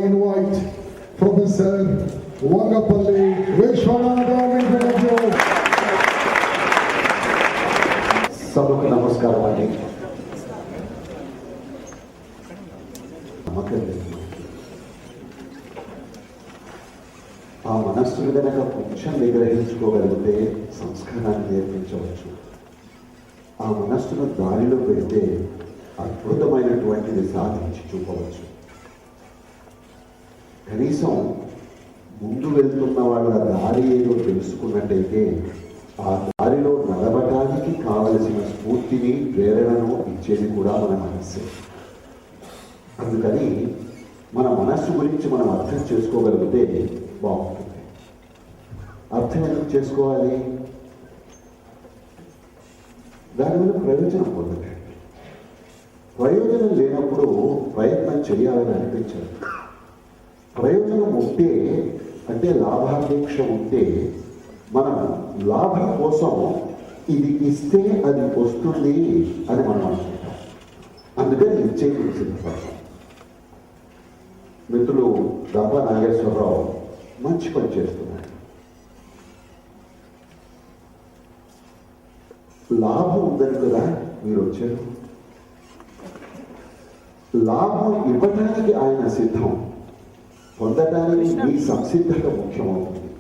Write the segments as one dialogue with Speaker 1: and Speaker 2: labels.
Speaker 1: invite Professor Vangapalli Vishwanatha Venkataraju.
Speaker 2: सबको नमस्कार वाली ఆ మనస్సు కనుక కొంచెం నిగ్రహించుకోగలిగితే సంస్కారాన్ని నేర్పించవచ్చు. ఆ మనస్సును దారిలో పెడితే అద్భుతమైనటువంటిది సాధించి చూపవచ్చు. కనీసం ముందు వెళ్తున్న వాళ్ళ దారి ఏదో తెలుసుకున్నట్టయితే ఆ దారిలో నడవటానికి కావలసిన స్ఫూర్తిని ప్రేరణను ఇచ్చేది కూడా మన మనస్సే. అందుకని మన మనస్సు గురించి మనం అర్థం చేసుకోగలిగితే బాగుంటుంది. అర్థం ఎందుకు చేసుకోవాలి? దానివల్ల ప్రయోజనం పొందండి. ప్రయోజనం లేనప్పుడు ప్రయత్నం చేయాలని అనిపించదు. ప్రయోజనం ఉంటే అంటే లాభాపేక్ష ఉంటే మనం లాభం కోసం ఇది ఇస్తే అది వస్తుంది అని మనం అనుకుంటాం. అందుకని నిశ్చయించింది. మిత్రులు దబ్బ నాగేశ్వరరావు మంచి పని చేస్తున్నాడు. లాభం ఉందని కదా మీరు వచ్చారు. లాభం ఇవ్వటానికి ఆయన సిద్ధం, పొందటానికి మీ సంసిద్ధత ముఖ్యమవుతుంది.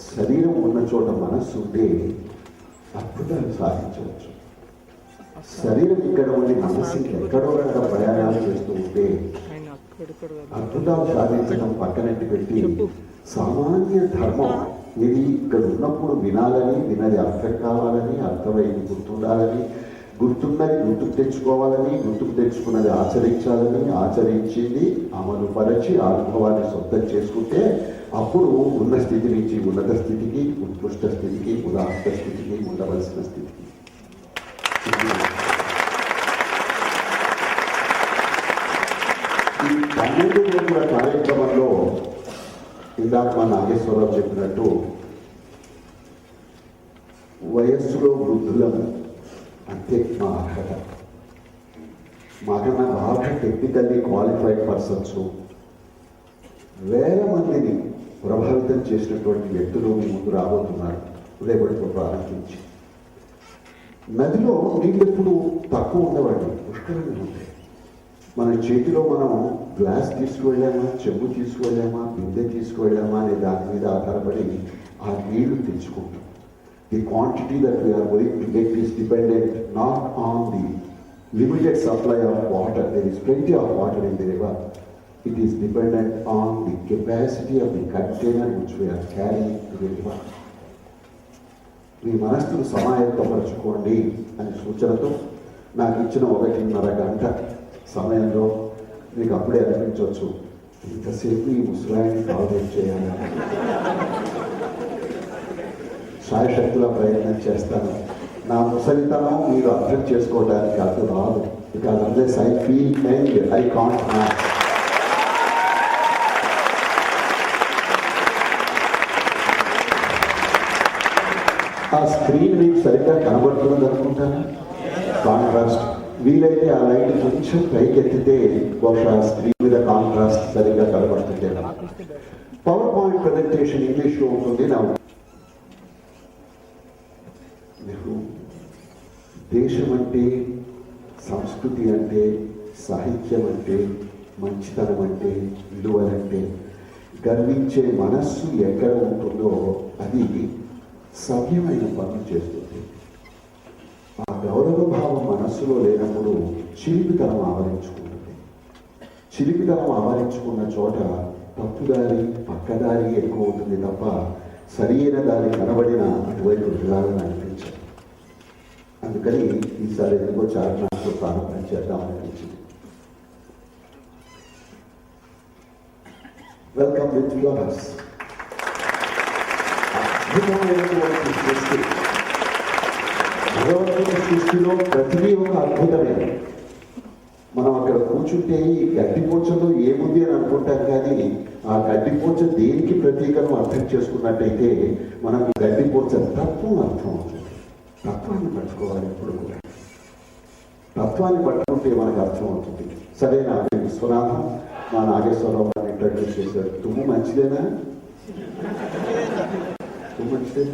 Speaker 2: శరీరం ఉన్న చోట మనస్సు ఉంటే అద్భుతాలు సాధించవచ్చు. శరీరం ఇక్కడ ఉండి మనస్సుకి ఎక్కడో ప్రయాణాలు చేస్తూ ఉంటే అద్భుతాలు సాధించడం పక్కనట్టు పెట్టి సామాన్య ధర్మం ఇది ఇక్కడ ఉన్నప్పుడు వినాలని, వినది అర్థం కావాలని, అర్థమైంది గుర్తుండాలని, గుర్తున్నది గుర్తుకు తెచ్చుకోవాలని, గుర్తుకు తెచ్చుకున్నది ఆచరించాలని, ఆచరించింది అమలు పరచి అనుభవాన్ని సొంతం చేసుకుంటే అప్పుడు ఉన్న స్థితి నుంచి ఉన్నత స్థితికి, ఉత్కృష్ట స్థితికి, ఉదాత్త స్థితికి, ఉండవలసిన స్థితికి. ఈ 12 రోజుల కార్యక్రమంలో ఇందాక మా నాగేశ్వరరావు చెప్పినట్టు వయస్సులో వృద్ధులం అంతే మా అర్హత. మాకన్నా బాగా టెక్నికల్లీ క్వాలిఫైడ్ పర్సన్స్ వేల మందిని ప్రభావితం చేసినటువంటి వ్యక్తులు మీ ముందు రాబోతున్నారు. రేపటితో ప్రారంభించి నదిలో నీళ్ళు ఎప్పుడు తక్కువ ఉండేవాడి, పుష్కలంగా ఉంటాయి. మన చేతిలో మనం గ్లాస్ తీసుకువెళ్ళామా, చెంబు తీసుకువెళ్ళామా, బిందె తీసుకువెళ్ళామా అనే దాని మీద ఆధారపడి ఆ నీళ్లు తెచ్చుకుంటాం. The quantity that we are going to get is dependent not on the limited supply of water. There is plenty of water in the river. It is dependent on the capacity of the container which we are carrying to the river. మీ మనస్సును సమాయత్తపరచుకోండి అనే సూచనతో నాకు ఇచ్చిన 1.5 గంట సమయంలో మీకు అప్పుడే అనిపించవచ్చు, ఇంతసేపు ఈ ముసలాయిని కావడం చేయాలని. శాయశక్తుల ప్రయత్నం చేస్తాను. నా ముసలితనం మీరు అర్థం చేసుకోవడానికి అర్థం రాదు. Because unless I feel young I can't match. ఆ స్క్రీన్ మీకు సరిగ్గా కనబడుతున్నది అనుకుంటాను. కాంట్రాస్ట్ వీలైతే ఆ లైట్ కొంచెం పైకి ఎత్తితే బహుశా స్క్రీన్ మీద కాంట్రాస్ట్ సరిగ్గా కనబడుతుంది. పవర్ పాయింట్ ప్రజెంటేషన్ ఇంగ్లీష్లో ఉంటుంది. నా దేశం అంటే, సంస్కృతి అంటే, సాహిత్యం అంటే, మంచితనం అంటే, విలువలంటే గర్వించే మనస్సు ఎక్కడ ఉంటుందో అది సవ్యమైన పనులు చేస్తుంది. ఆ గౌరవ భావం మనస్సులో లేనప్పుడు చిలిపితనం ఆవరించుకుంటుంది. చిలిపితనం ఆవరించుకున్న చోట తప్పుదారి, పక్కదారి ఎక్కువ ఉంటుంది తప్ప సరైన దారి కనబడిన అటువైపు వెళ్ళాలని అనిపించదు. అందుకని ఈసారి ఎందుకో చార్మినార్తో ప్రారంభం చేద్దామనిపించింది. Welcome with flowers. అద్భుతమైనటువంటి సృష్టి, భగవంతుని సృష్టిలో ప్రతిదీ ఒక అద్భుతమే. మనం అక్కడ కూర్చుంటే ఈ గడ్డిపోచలో ఏముంది అని అనుకుంటాం, కానీ ఆ గడ్డిపోచ దేనికి ప్రతీకను అర్థం చేసుకున్నట్టయితే మనకు గడ్డిపోచ తత్వం అర్థం అవుతుంది. తత్వాన్ని పట్టుకోవాలి. ఎప్పుడు కూడా తత్వాన్ని పట్టుకుంటే మనకు అర్థం అవుతుంది. సరేనా విశ్వనాథం మా నాగేశ్వరరావు గారిని ఇంట్రడ్యూస్ చేశారు. తుమ్ము మంచిదేనా? తుమ్ము మంచిదేనా?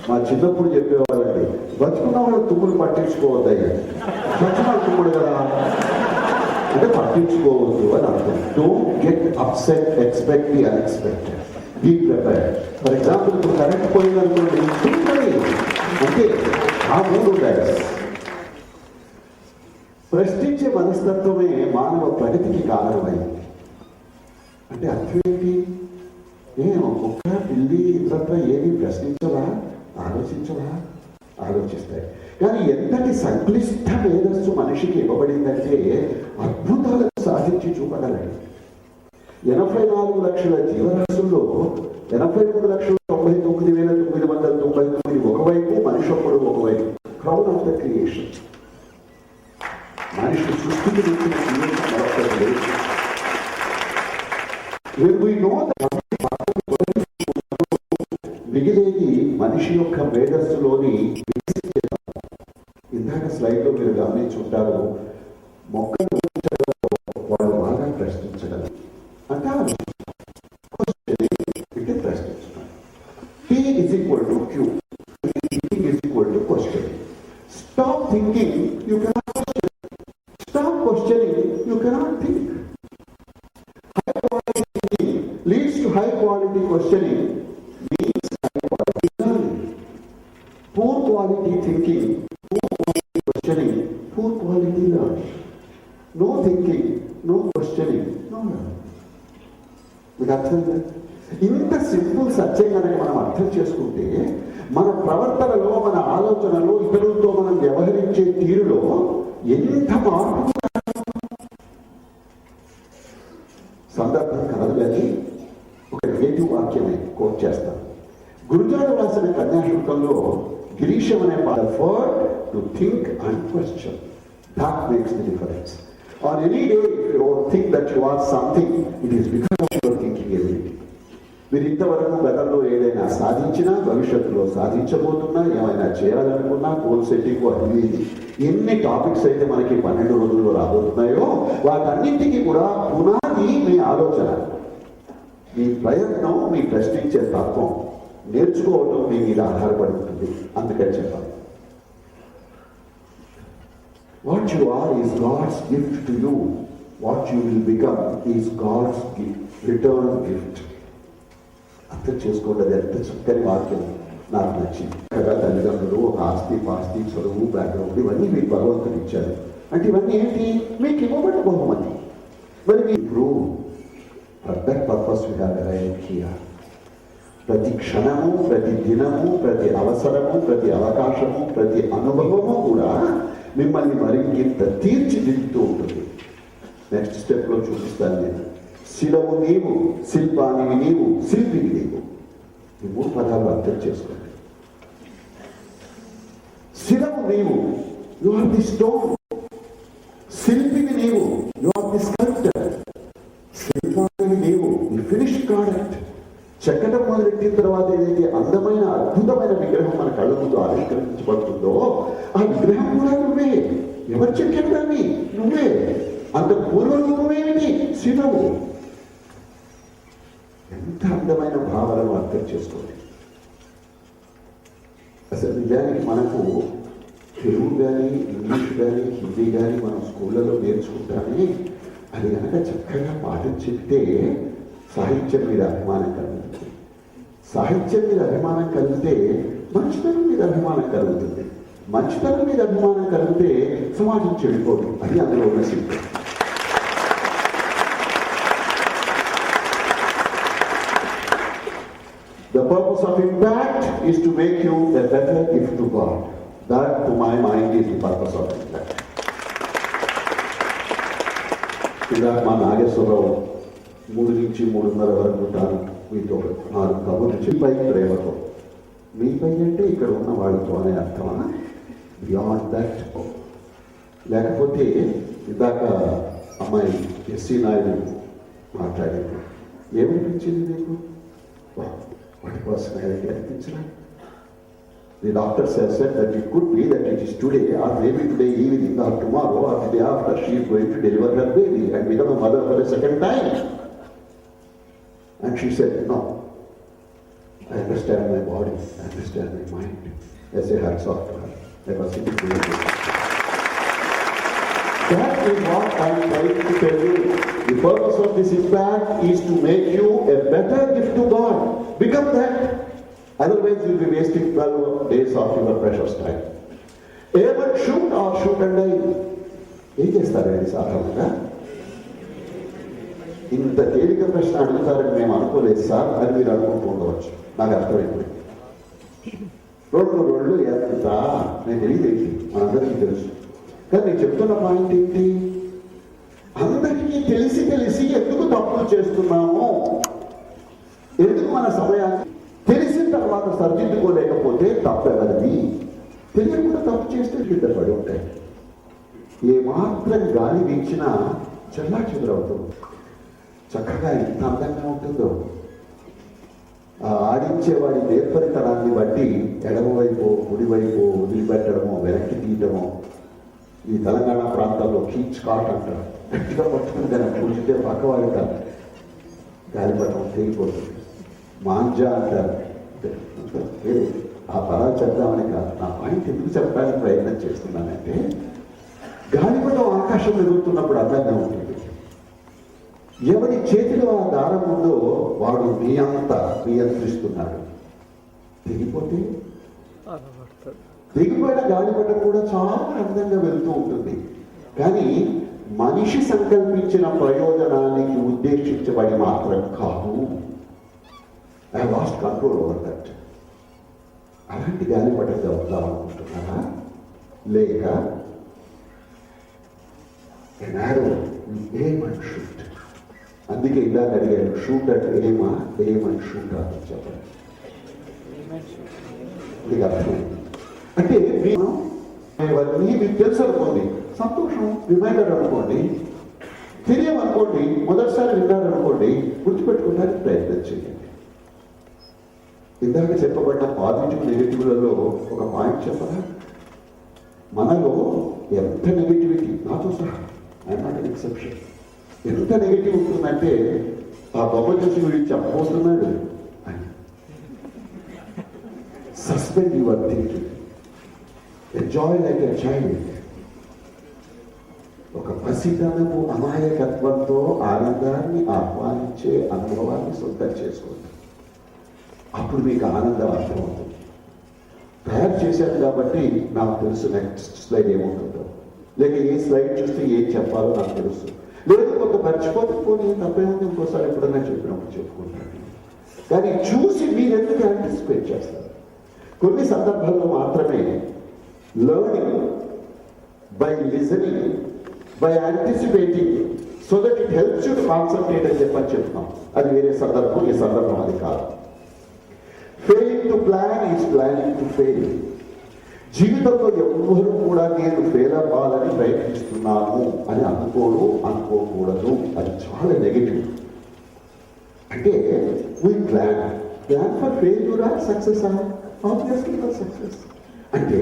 Speaker 2: మా చిన్నప్పుడు చెప్పేవాళ్ళండి, బతుకున్న వాళ్ళు తుమ్ములు పట్టించుకోవద్దయ్యా, బతుకున్న తుమ్ముడు కదా అంటే పట్టించుకోవద్దు అని అర్థం. Don't get upset, expect the unexpected, be prepared. For example ఇప్పుడు కరెంట్ పోయిందనుకోండి, అంటే ఆ మూడు ఉండాలి. ప్రశ్నించే మనస్తత్వమే మానవ ప్రగతికి కారణమైంది. అంటే అర్థం ఏంటి? ఒక్క పిల్లి ఇతరత్వ ఏది ప్రశ్నించవా, ఆలోచించవా? ఆలోచిస్తాయి. కానీ ఎంతటి సంక్లిష్ట మేధస్సు మనిషికి ఇవ్వబడిందంటే అద్భుతాలను సాధించి చూపగలడు. 84 లక్షల జీవరాశుల్లో 83,99,999 ఒకవైపు, మనిషి ఒక్కడు ఒకవైపు. Crown of the creation. మనిషి సృష్టికి మించిన క్రియేషన్ మరొకటి లేదు. మిగిలేది మనిషి యొక్క మేధస్సులోని ఇందాక స్లైడ్లో మీరు గమనించుంటారు. మొక్కలు వాళ్ళు బాగా ప్రశ్నించగలరు అంటే ప్రశ్నించడం. P is equal to Q. Thinking is equal to questioning. Stop thinking, you cannot question. Stop questioning, you cannot think. High quality thinking leads to high quality questioning, means high quality learning. Poor quality thinking, poor quality questioning, poor quality learning. No thinking, no questioning, no learning. మీకు అర్థమైందా? ఇంత simple సత్యం కనుక మనం అర్థం చేసుకుంటే మన ప్రవర్తనలో, మన ఆలోచనలో, ఇతరులతో మనం వ్యవహరించే తీరులో ఎంత మార్పు. సందర్భం కలదు కానీ ఒక నేటివ్ వాక్యమే కోట్ చేస్తాను. గురుజాడ రాసిన కన్యాశుల్కంలో గిరీశం అనే Ford to think and question, that makes the difference. On any day you think that you or something, it is because of your thinking ability. మీరు ఇంతవరకు గతంలో ఏదైనా సాధించినా, భవిష్యత్తులో సాధించబోతున్నా, ఏమైనా చేయాలనుకున్నా, గోల్ సెట్టింగ్ అన్ని ఎన్ని టాపిక్స్ అయితే మనకి 12 రోజుల్లో రాబోతున్నాయో వాటన్నింటికి కూడా పునాది మీ ఆలోచన, మీ ప్రయత్నం, మీ ప్రశ్నించే తత్వం, నేర్చుకోవడం మీ మీద ఆధారపడి ఉంటుంది. అందుకని చెప్పాలి, what you are is God's gift to you, what you will become is God's return gift. అర్థం చేసుకోండి. అది ఎంత చక్కని వాక్యం, నాకు నచ్చింది. కదా తల్లిదండ్రులు, ఒక ఆస్తి పాస్తి, చదువు, బ్యాక్గ్రౌండ్ ఇవన్నీ మీకు భగవంతుడు ఇచ్చారు. అంటే ఇవన్నీ ఏంటి? మీకు ఇవ్వబడ్డ బహుమతి. మరి మీరు for that purpose we have arrived here. ప్రతి క్షణము, ప్రతి దినము, ప్రతి అవసరము, ప్రతి అవకాశము, ప్రతి అనుభవము కూడా మిమ్మల్ని మరింత తీర్చిదిద్దుతూ ఉంటుంది. నెక్స్ట్ స్టెప్లో చూపిస్తాను నేను. శిలవు నీవు, శిల్పానివి నీవు, శిల్పివి నీవు. ఈ 3 పదాలు అర్థం చేసుకోండి. శిలవు నీవు, యు ఆర్ ది స్టోన్. శిల్పివి నీవు, యు ఆర్ ది స్కల్ప్టర్. శిల్పానివి నీవు, ది ఫినిష్డ్ ప్రోడక్ట్. చెక్కడం మొదలెట్టిన తర్వాత ఏదైతే అందమైన అద్భుతమైన విగ్రహం మన కళ్ళ ముందు ఆవిష్కరించబడుతుందో ఆ విగ్రహం కూడా నువ్వే. ఎవరు చెక్కారు దాన్ని? నువ్వే. అంత పూర్వ రూపమేమిటి? శిలవు. ఎంత అందమైన భావాలను అర్థం చేసుకోండి. అసలు నిజానికి మనకు తెలుగు కానీ, ఇంగ్లీష్ కానీ, హిందీ కానీ మనం స్కూళ్ళలో నేర్చుకుంటామే. అది కనుక చక్కగా పాఠం చెప్తే సాహిత్యం మీద అభిమానం కలుగుతుంది. సాహిత్యం మీద అభిమానం కలిగితే మంచితనం మీద అభిమానం కలుగుతుంది. మంచితనం మీద అభిమానం కలిగితే సమాజం చెడిపోదు. అది అందులో ఉన్న శిల్పం. The purpose of impact is to make you a better gift to God. That, to my mind, is the purpose of impact. ఇలా మా నాగేశ్వరరావు 3 నుంచి 3:30 వరకు తాను మీతో 4 కబుర్లు చెప్పై ప్రేమతో. మీపై అంటే ఇక్కడ ఉన్న వాళ్ళతో అనే అర్థమా? Beyond that. లేకపోతే ఇందాక అమ్మాయి ఎస్సీ నాయుడు మాట్లాడింది, ఏమనిపించింది మీకు? వాటి personality అనిపించరా? The doctors have said that it could be that it is today or maybe today evening or tomorrow or the day after she is going to deliver her baby and become a mother for a second time. And she said, no, I understand my body, I understand my mind. I say hats off to her. I was sitting there. That is what I am trying to tell you. The purpose of this impact is to make you a better gift to God. Become that. Otherwise you will be wasting 12 days of your precious time. Ever shoot or shoot and die. ఏం చేస్తారండి సాధారణంగా? ఇంత తేలిక ప్రశ్న అడుగుతారని మేము అనుకోలేదు sir అని మీరు అనుకుంటూ ఉండవచ్చు. నాకు అర్థమైపోయింది. రోడ్లు ఎంత నేను తెలియదేంటి మనందరికీ తెలుసు. కానీ నేను చెప్తున్న పాయింట్ ఏంటి? అందరికీ తెలిసి ఎందుకు తప్పులు చేస్తున్నాము, ఎందుకు మన సమయాన్ని తెలిసిన తర్వాత సరిదిద్దుకోలేకపోతే తప్పెవరిది? తెలియకుండా తప్పు చేస్తే సిద్ధపడి ఉంటాయి. ఏమాత్రం గాలి వీచినా చల్లా చెదురవుతుంది. చక్కగా ఎంత అందంగా ఉంటుందో ఆ ఆడించేవాడి నేర్పరితనాన్ని బట్టి ఎడమవైపు కుడివైపు వదిలిపెట్టడమో వెనక్కి తీయటమో. ఈ తెలంగాణ ప్రాంతాల్లో కీచ్ కాట్ అంటారు. గట్టిగా పట్టుకుని దాన్ని కూర్చుంటే పక్కవాడుతారు, గాలిపటం తెగిపోతుంది. మాంజా అంటారు. ఆ పదాలు చెప్దామని కాదు, నా పాయింట్ ఎందుకు చెప్పడానికి ప్రయత్నం చేస్తున్నానంటే గాలిపటం ఆకాశం ఎదుగుతున్నప్పుడు అందంగా ఉంటుంది. ఎవరి చేతిలో ఆ దారం ఉందో వాడు నీ అంతా నియంత్రిస్తున్నాడు. తెగిపోయిన గాలిపటం కూడా చాలా అందంగా వెళ్తూ ఉంటుంది. కానీ మనిషి సంకల్పించిన ప్రయోజనానికి ఉద్దేశించబడి మాత్రం కాదు. I last control over that. అలాంటి గాలిపటంగా వద్దామనుకుంటున్నారా? లేక ఏమని అందుకే ఇందాక అడిగారు, షూట్ అంటే ఏమని షూట్ అని చెప్పండి. మీకు అర్థమైంది అంటే ఇవన్నీ మీకు తెలుసు అనుకోండి, సంతోషం. రిమైండర్ అనుకోండి, తెలియమనుకోండి, మొదటిసారి విన్నారనుకోండి, గుర్తుపెట్టుకోవడానికి ప్రయత్నం చేయండి. ఇందాక చెప్పబడ్డ పాజిటివ్ నెగిటివ్లలో ఒక పాయింట్ చెప్పరా? మనలో ఎంత నెగిటివిటీ, నాతో సహా, ఐఎమ్ నాట్ ఎన్ ఎక్సెప్షన్, ఎంత నెగిటివ్ ఉంటుందంటే ఆ బొమ్మ చూసి వీడు చెప్పబోతున్నాడు అని. Suspend your thinking, enjoy like a child. ఒక పసితనము అమాయకత్వంతో ఆనందాన్ని ఆహ్వానించే అనుభవాన్ని సొంతం చేసుకోండి. అప్పుడు మీకు ఆనందం అర్థమవుతుంది. తయారు చేశాను కాబట్టి నాకు తెలుసు నెక్స్ట్ స్లైడ్ ఏముంటుందో, లేక ఏ స్లైడ్ చూస్తే ఏం చెప్పాలో నాకు తెలుసు. లేదు కొంత మర్చిపోతే పోనీ తప్పేముంది, ఇంకోసారి ఎప్పుడన్నా చెప్పినప్పుడు చెప్పుకుంటాను. కానీ చూసి మీరు ఎందుకు యాంటిసిపేట్ చేస్తారు? కొన్ని సందర్భాల్లో మాత్రమే learning by listening, by anticipating, so that it helps you to concentrate అని చెప్తున్నాం. అది వేరే సందర్భం, ఈ సందర్భం అది కాదు. Failing to plan is planning to fail. జీవితంలో ఎవ్వరూ కూడా నేను ఫెయిల్ అవ్వాలని ప్రయత్నిస్తున్నాను అని అనుకోకూడదు. అది చాలా నెగిటివ్. అంటే we plan for failure or success or obviously for success. అంటే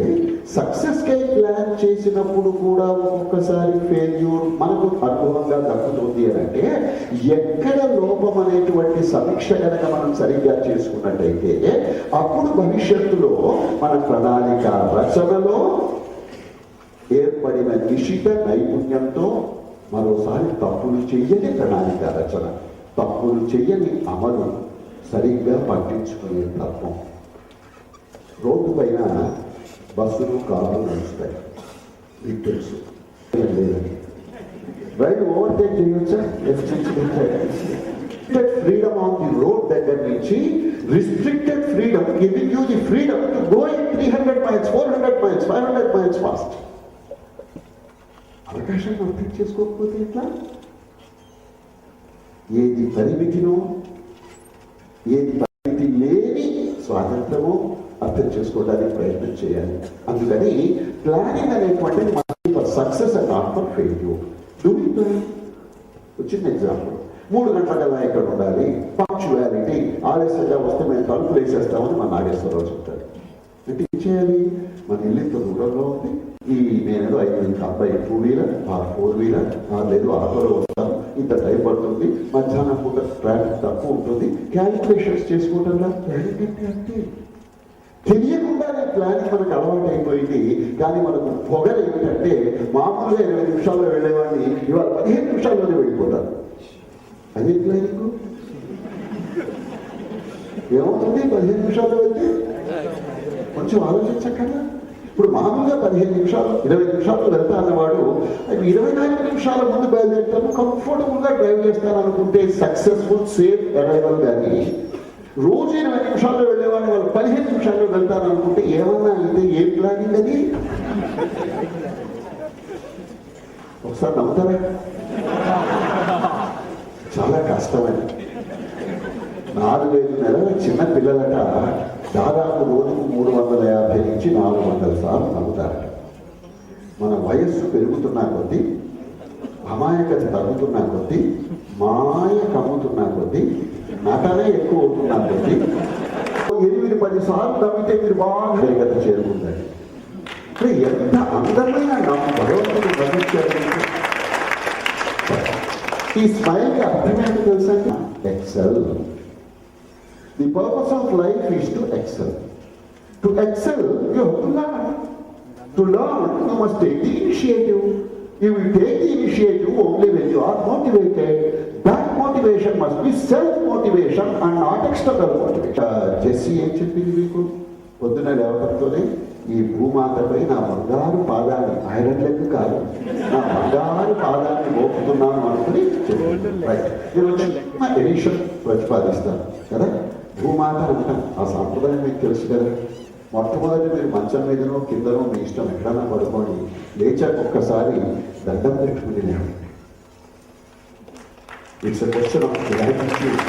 Speaker 2: సక్సెస్ కై ప్లాన్ చేసినప్పుడు కూడా ఒక్కొక్కసారి ఫెయిల్యూర్ మనకు అనుభవంగా దక్కుతుంది అని అంటే ఎక్కడ లోపం అనేటువంటి సమీక్ష కనుక మనం సరిగ్గా చేసుకున్నట్టయితే అప్పుడు భవిష్యత్తులో మన ప్రణాళిక రచనలో ఏర్పడిన నిశిత నైపుణ్యంతో మరోసారి తప్పులు చెయ్యని ప్రణాళిక రచన, తప్పులు చెయ్యని అమలు, సరిగ్గా పట్టించుకునే తత్వం. రోడ్డు పైన బస్సులు కార్లు నడుస్తాయి, మీకు తెలుసు. లేదని రైలు ఓవర్టేక్ చేయొచ్చా? ఫ్రీడమ్ ఆన్ ది రోడ్ దగ్గర నుంచి restricted freedom, giving you the freedom to go in 300 miles, 400 miles, 500 miles fast. అవకాశాన్ని అర్థం చేసుకోకపోతే ఎట్లా? ఏది పరిమితినో, ఏది పరిమితి లేని స్వాతంత్రమో అర్థం చేసుకోవడానికి ప్రయత్నం చేయాలి. అందుకని ప్లానింగ్ అనేటువంటిది for success and not for failure. Do we plan? చిన్న ఎగ్జాంపుల్, 3 గంటలకల్లా ఎక్కడ ఉండాలి, పంక్చువాలిటీ, ఆలస్యంగా వస్తే మేము తలుపులు వేసేస్తామని మా నాగేశ్వరరావు చెప్తాడు. అంటే ఏం చేయాలి? మన ఇల్లు ఇంత దూరంలో ఉంది, నేనేదో 5 మందికి అబ్బాయి 2 వీలర్ ఆ 4 వీలర్ లేదు ఆటోలో వస్తాను, ఇంత టైం పడుతుంది, మధ్యాహ్నం పూట ట్రాఫిక్ తక్కువ ఉంటుంది, క్యాలిక్యులేషన్స్ చేసుకుంటారా? అంటే తెలియకుండానే ప్లానింగ్ మనకు అలవాటు అయిపోయింది. కానీ మనకు పొగలు ఏమిటంటే మామూలుగా 20 నిమిషాల్లో వెళ్ళేవాడిని ఇవాళ 15 నిమిషాల్లోనే వెళ్ళిపోతాను. అదే ప్లానింగ్ ఏమవుతుంది? 15 నిమిషాల్లో వెళ్తే కొంచెం ఆలోచించక్కడా. ఇప్పుడు మామూలుగా 15 నిమిషాలు 20 నిమిషాలు వెళ్తా అన్నవాడు 24 నిమిషాల ముందు బయలుదేరుతాను, కంఫర్టబుల్ గా డ్రైవ్ చేస్తాను అనుకుంటే సక్సెస్ఫుల్ సేఫ్ అరైవల్. కానీ రోజు 20 నిమిషాల్లో వెళ్ళేవాడిని వాళ్ళు 15 నిమిషాల్లో వెళ్తాను అనుకుంటే ఏమన్నా అయితే ఏం ప్లానింగ్ అది? ఒకసారి నమ్ముతారా? చాలా కష్టమైంది. 4-5 నెలల చిన్న పిల్లలట దాదాపు రోజుకు 350 నుంచి 400 సార్లు నవ్వుతారట. మన వయస్సు పెరుగుతున్నా కొద్దీ, అమాయకత తగ్గుతున్నా కొద్దీ, మాయ కమ్ముతున్నా కొద్దీ, నటనే ఎక్కువ అవుతున్నా కొద్దీ 8-10 సార్లు నవ్వితే మీరు బాగా వేగత చేరుకుంటారు. ఎంత అందమైన భగవంతుడు భవిష్యత్తు. ఈ స్మైల్కి అర్థమేంటి తెలుసా? XL. The purpose of life is to excel. To excel, you have to learn. To learn, you must take the initiative. You will take the initiative only when you are motivated. That motivation must be self-motivation and not external motivation. Jessie ఏం చెప్పింది మీకు? పొద్దున లేవడంతోనే ఈ భూమాతపై నా బంగారు పాదాన్ని, iron leg కాదు, నా బంగారు పాదాన్ని మోపుతున్నాను అనుకుని ఎడిషన్ ప్రతిపాదిస్తాను కదా. భూమాత అంటాం, ఆ సాంప్రదాయం మీకు తెలుసు కదా. మొట్టమొదటి మీరు మంచం మీదనో కిందనో మీ ఇష్టం ఎక్కడన్నా పడుకోండి, లేచాక ఒక్కసారి దండం పెట్టుకుని లేవండి. It's a question of gratitude.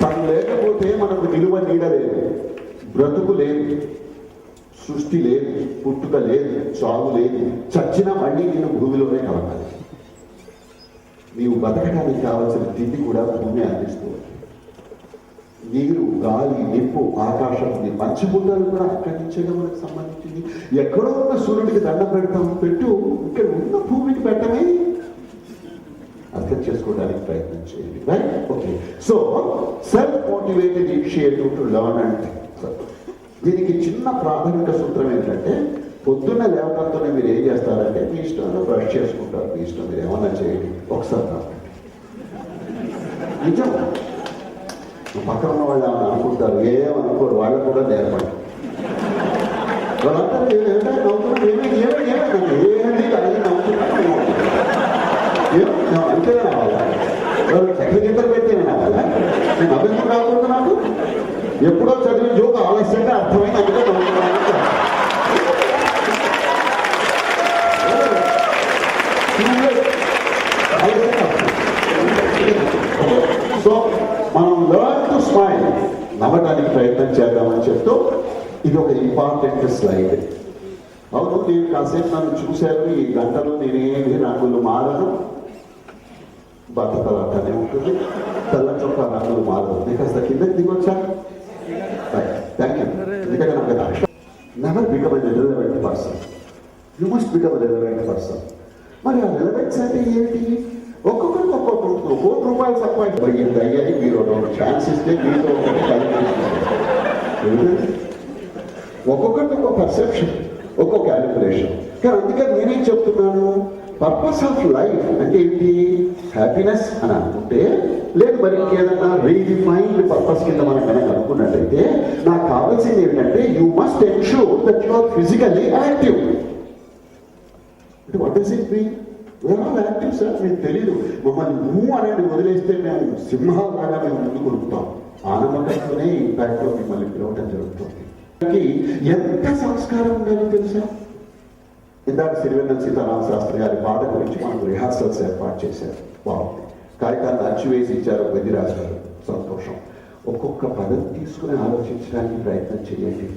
Speaker 2: తను లేకపోతే మనకు నిలువ నీడ లేదు, బ్రతుకు లేదు, సృష్టి లేదు, పుట్టుక లేదు, చావు లేదు. చచ్చినా మళ్ళీ నేను భూమిలోనే కలగాలి. నీవు బతకడానికి కావాల్సిన తిండి కూడా భూమి అందిస్తుంది. నీరు, గాలి, నిప్పు, ఆకాశం, ఈ పంచభూతాలు కూడా అక్కడి నుంచే మనకు సంబంధించింది. ఎక్కడో ఉన్న సూర్యుడికి దండం పెడతాం, పెట్టు, ఇక్కడ ఉన్న భూమికి పెట్టమే. అర్థం చేసుకోవడానికి ప్రయత్నం చేయండి. Right? Okay. So self motivated initiative to learn and దీనికి చిన్న ప్రాథమిక సూత్రం ఏంటంటే, పొద్దున్న లేవడంతోనే మీరు ఏం చేస్తారంటే, మీ ఇష్టంలో బ్రష్ చేసుకుంటారు, మీ ఇష్టం, మీరు ఏమన్నా చేయండి. ఒకసారి రాకండి, నిజం. పక్కన ఉన్న వాళ్ళు ఏమైనా అనుకుంటారు, ఏమనుకోరు, వాళ్ళకు కూడా నేర్పండి. వాళ్ళంతా ఏంటంటే నవ్వుతున్నారు, ఏమేమి అది నవ్వుతున్నారు, అంతేనా రావాలా? చక్రగీతలు పెట్టేనా రావాలా? నేను అభివృద్ధి కాకుండా నాకు ఎప్పుడో చదివిన జోక ఆలస్యంగా అర్థమైంది, అందుకే నవ్వుతున్నాను. సో మనం లర్న్ టు స్మైల్, నవ్వడానికి ప్రయత్నం చేద్దామని చెప్తూ ఇది ఒక ఇంపార్టెంట్ స్లైడ్. అవును, నేను కాసేపు నన్ను చూశాను, ఈ గంటలో నేనేమి రంగులు మారను, బట్టతల అట్టనే ఉంటుంది, తెల్ల చొక్కా రంగులు మారదు. నేను కాస్త కిందకి దిగొచ్చా? Thank you. ఎందుకంటే నాకు never become a relevant person, you must become a relevant person. మరి ఆ రిలవెన్స్ అంటే ఏంటి? ఒక్కొక్కరికి ఒక్కొక్కరు ₹1,00,00,000 సంపాదించి అయ్యాయి. మీరు ఛాన్స్ ఇస్తే మీతో ఒకటి క్యాలిక్యులేషన్, ఒక్కొక్కరికి ఒక్కొక్క పర్సెప్షన్, ఒక్కొక్క క్యాలిక్యులేషన్. కానీ అందుకని నేనేం చెప్తున్నాను, పర్పస్ ఆఫ్ లైఫ్ అంటే ఏంటి? హ్యాపీనెస్ అని అనుకుంటే, లేదు మరి ఇంకేదన్నా రీడిఫైన్డ్ పర్పస్ కింద మనం కనుక అనుకున్నట్టయితే, నాకు కావాల్సింది ఏంటంటే, you must ensure that you are physically active. అంటే what does it mean? We are all active sir. మీకు తెలీదు, మమ్మల్ని అనేది వదిలేస్తే మేము సింహాలాగా మేము ముందుకు కొడుకుతాం. ఆ నమ్మకంతోనే ఇంపాక్ట్ లో మిమ్మల్ని పిలవటం జరుగుతుంది. ఎంత సంస్కారం ఉండాలో తెలుసా? ఇందాక సిరివెన్నెల సీతారామ శాస్త్రి గారి పాట గురించి మనకు రిహార్సల్స్ ఏర్పాటు చేశారు, బాగుంది. కాగితాన్ని అచ్చివేసి ఇచ్చారు, వెది రాశారు, సంతోషం. ఒక్కొక్క పదం తీసుకుని ఆలోచించడానికి ప్రయత్నం చేయండి.